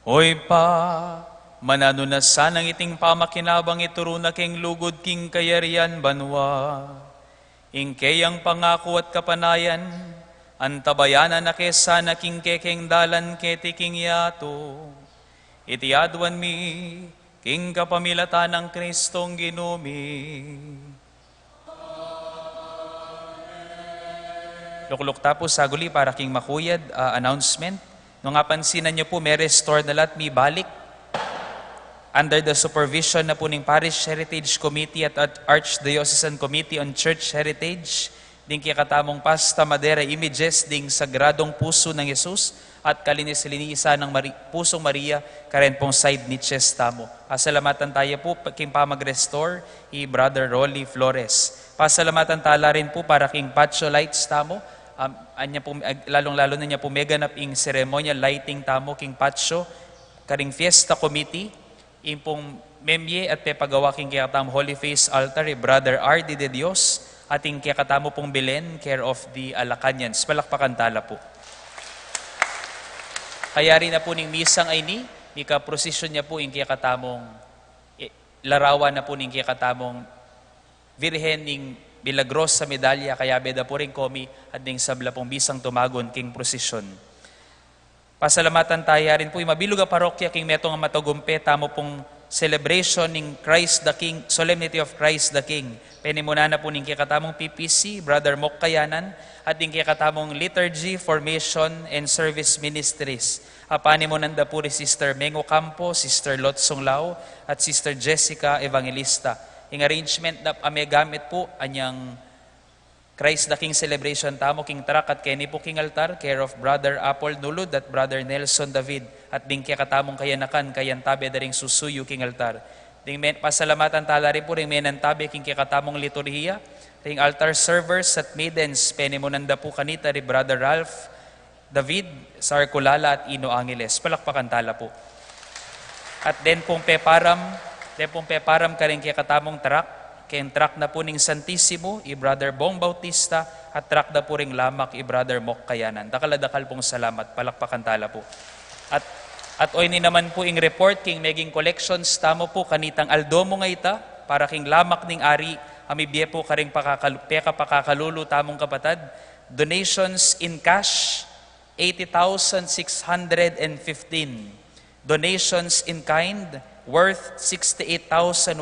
Hoy pa, manano na sanang iting pamakinabang ituruna king lugod king kayarian banwa. Ingkayang pangako at kapanayan, antabayanan na kesana king kekeng dalan keti king yato. Itiadwan mi, king kapamilatan ng Kristong ginumi. Lukluk tapos saguli para king makuyad announcement. Nung pansinan niyo po, may restore na lahat, may balik. Under the supervision na po ng Parish Heritage Committee at Archdiocesan Committee on Church Heritage, ding kikatamong Pasta Madera images ding Sagradong Puso ng Jesus at kalinis-linisa ng Pusong Maria, karen pong side niches tamo. Pasalamatan tayo po, king pamag-restore, Brother Rolly Flores. Pasalamatan tala rin po para king Pacho Lights tamo, lalong-lalo na niya po meganap ing ceremonial lighting tamo king Pacho, karing Fiesta Committee, ing pong memye at pepagawa king kikatam Holy Face Altar, Brother R.D. de Dios, ating kikatamo pong Belen, care of the Alacanyans. Palakpakan tala po. Kaya rin na po ning misang ay ni ika-prosesyon niya po ing kikatamong larawan na po ning kikatamong Virhen ning Milagros sa medalya, kaya beda po rin komi at ning sabla pong bisang tumagon king prosesyon. Pasalamatan tayo rin po, mabilog a parokya king metong matagumpe, tamo pong celebration ng Christ the King, Solemnity of Christ the King. Penimuna na po ning kikatamong PPC, Brother Mok Kayanan, at ning kikatamong Liturgy, Formation, and Service Ministries. Apani mo nanda po rin Sister Mengo Campo, Sister Lot Songlao, at Sister Jessica Evangelista. Ing arrangement na amegamit po anyang Christ the King celebration tamo king track at keni po king altar, care of Brother Apol Nulud at Brother Nelson David, at ding kikatamong kayanakan kayantabe daring susuyo king altar. Ding pasalamatan tala rin po ring menantabe king kikatamong liturhiya, ring altar servers at maidens, penimunanda po kanita ri Brother Ralph David, Sarculala at Ino Angeles. Palakpakan tala po. At den pong peparam ka rin kikatamong track, ken track na po ning Santissimo, Brother Bong Bautista, at track na po ring Lamak, Brother Mok Kayanan. Dakal pong salamat, palakpakan tala po. At oy ni naman po ing report king meging collections tamo po kanitang Aldomo nga ita, para king Lamak ning Ari, amibye po karing pakakalulu tamong kapatad. Donations in cash, 80,615. Donations in kind, worth 68,129.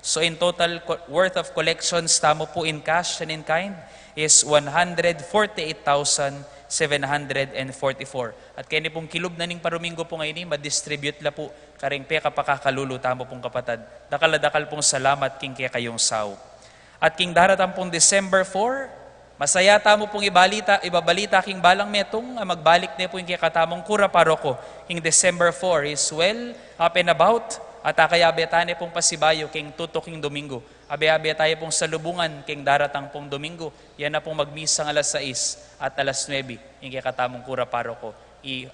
So in total worth of collections tamo po in cash and in kind is 148,744. At kaya pong kilub na ning paruminggo po ngayon, ma-distribute la po karing peka pakakalulu tamo pong kapatad. Dakal pong salamat king kaya kayong saw. At king daratang pong December 4, masaya tamo pong ibabalita king balang metong magbalik na po yung kikatamong kura paroko. King December 4 is well up and about, at akayabe tayo pong pasibayo king tutok king Domingo. Abe-abe tayo pong salubungan king daratang pong Domingo. Yan na pong magmisang alas 6 at alas 9 yung kikatamong kura paroko,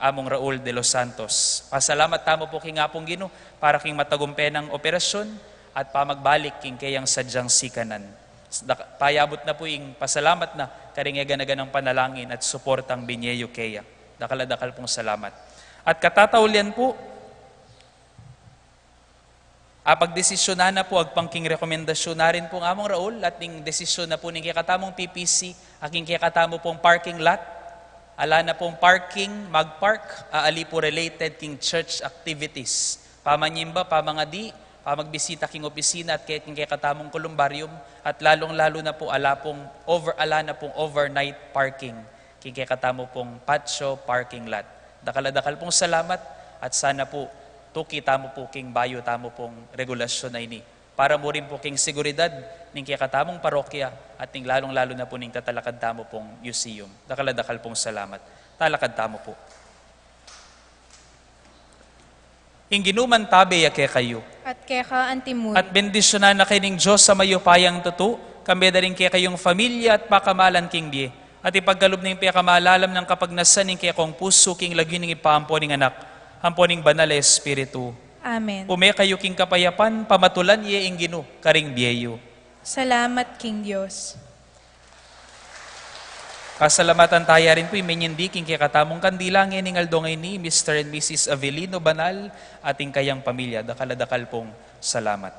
among Raul de los Santos. Pasalamat tamo po king apong Gino para king matagumpe ng operasyon at pamagbalik king kayang sadyang sikanan. Payabot na po yung pasalamat na karingagan ng panalangin at suportang binyeyo kaya. Dakal pong salamat. At katataulian po, pagdesisyonan na po, agpangking rekomendasyon na rin po ng among Raul at ning desisyon na po ng kikatamong PPC, aking kikatamo pong parking lot, ala na pong parking, magpark, aali po related king church activities. Pamanyimba, pamangadi, pamagbisita king opisina at king katamong kolumbarium, at lalong-lalo na po ala na pong overnight parking, king katamo pong patio parking lot. Dakal pong salamat at sana po kita mo po king bayo tamo pong regulasyon na ini. Para mo rin po king seguridad ning katamong parokya at ning lalong-lalo na po ning tatalakad tamo pong museum. Dakal pong salamat. Talakad tamo po. Ingginuman tabi ya kaya kayo. At keka antimul. At bendisyonan na kayo ng Diyos sa mayo payang tutu, kami da rin kaya kayong familia at pakamalan king biye. At ipagkalub ng piyakamalalam ng kapagnasan ng kaya kong puso king lagyo ng ipahampo ng anak, hampo ng banal na Espiritu. Amen. Pume kayo king kapayapan, pamatulan iye ingginu, karing biyeyo. Salamat, King Diyos. Kasalamatan taya rin po imenyindiking kay katamong kandila ng aldongay ni Mr. and Mrs. Avelino Banal, ating kayang pamilya. Dakal pong salamat.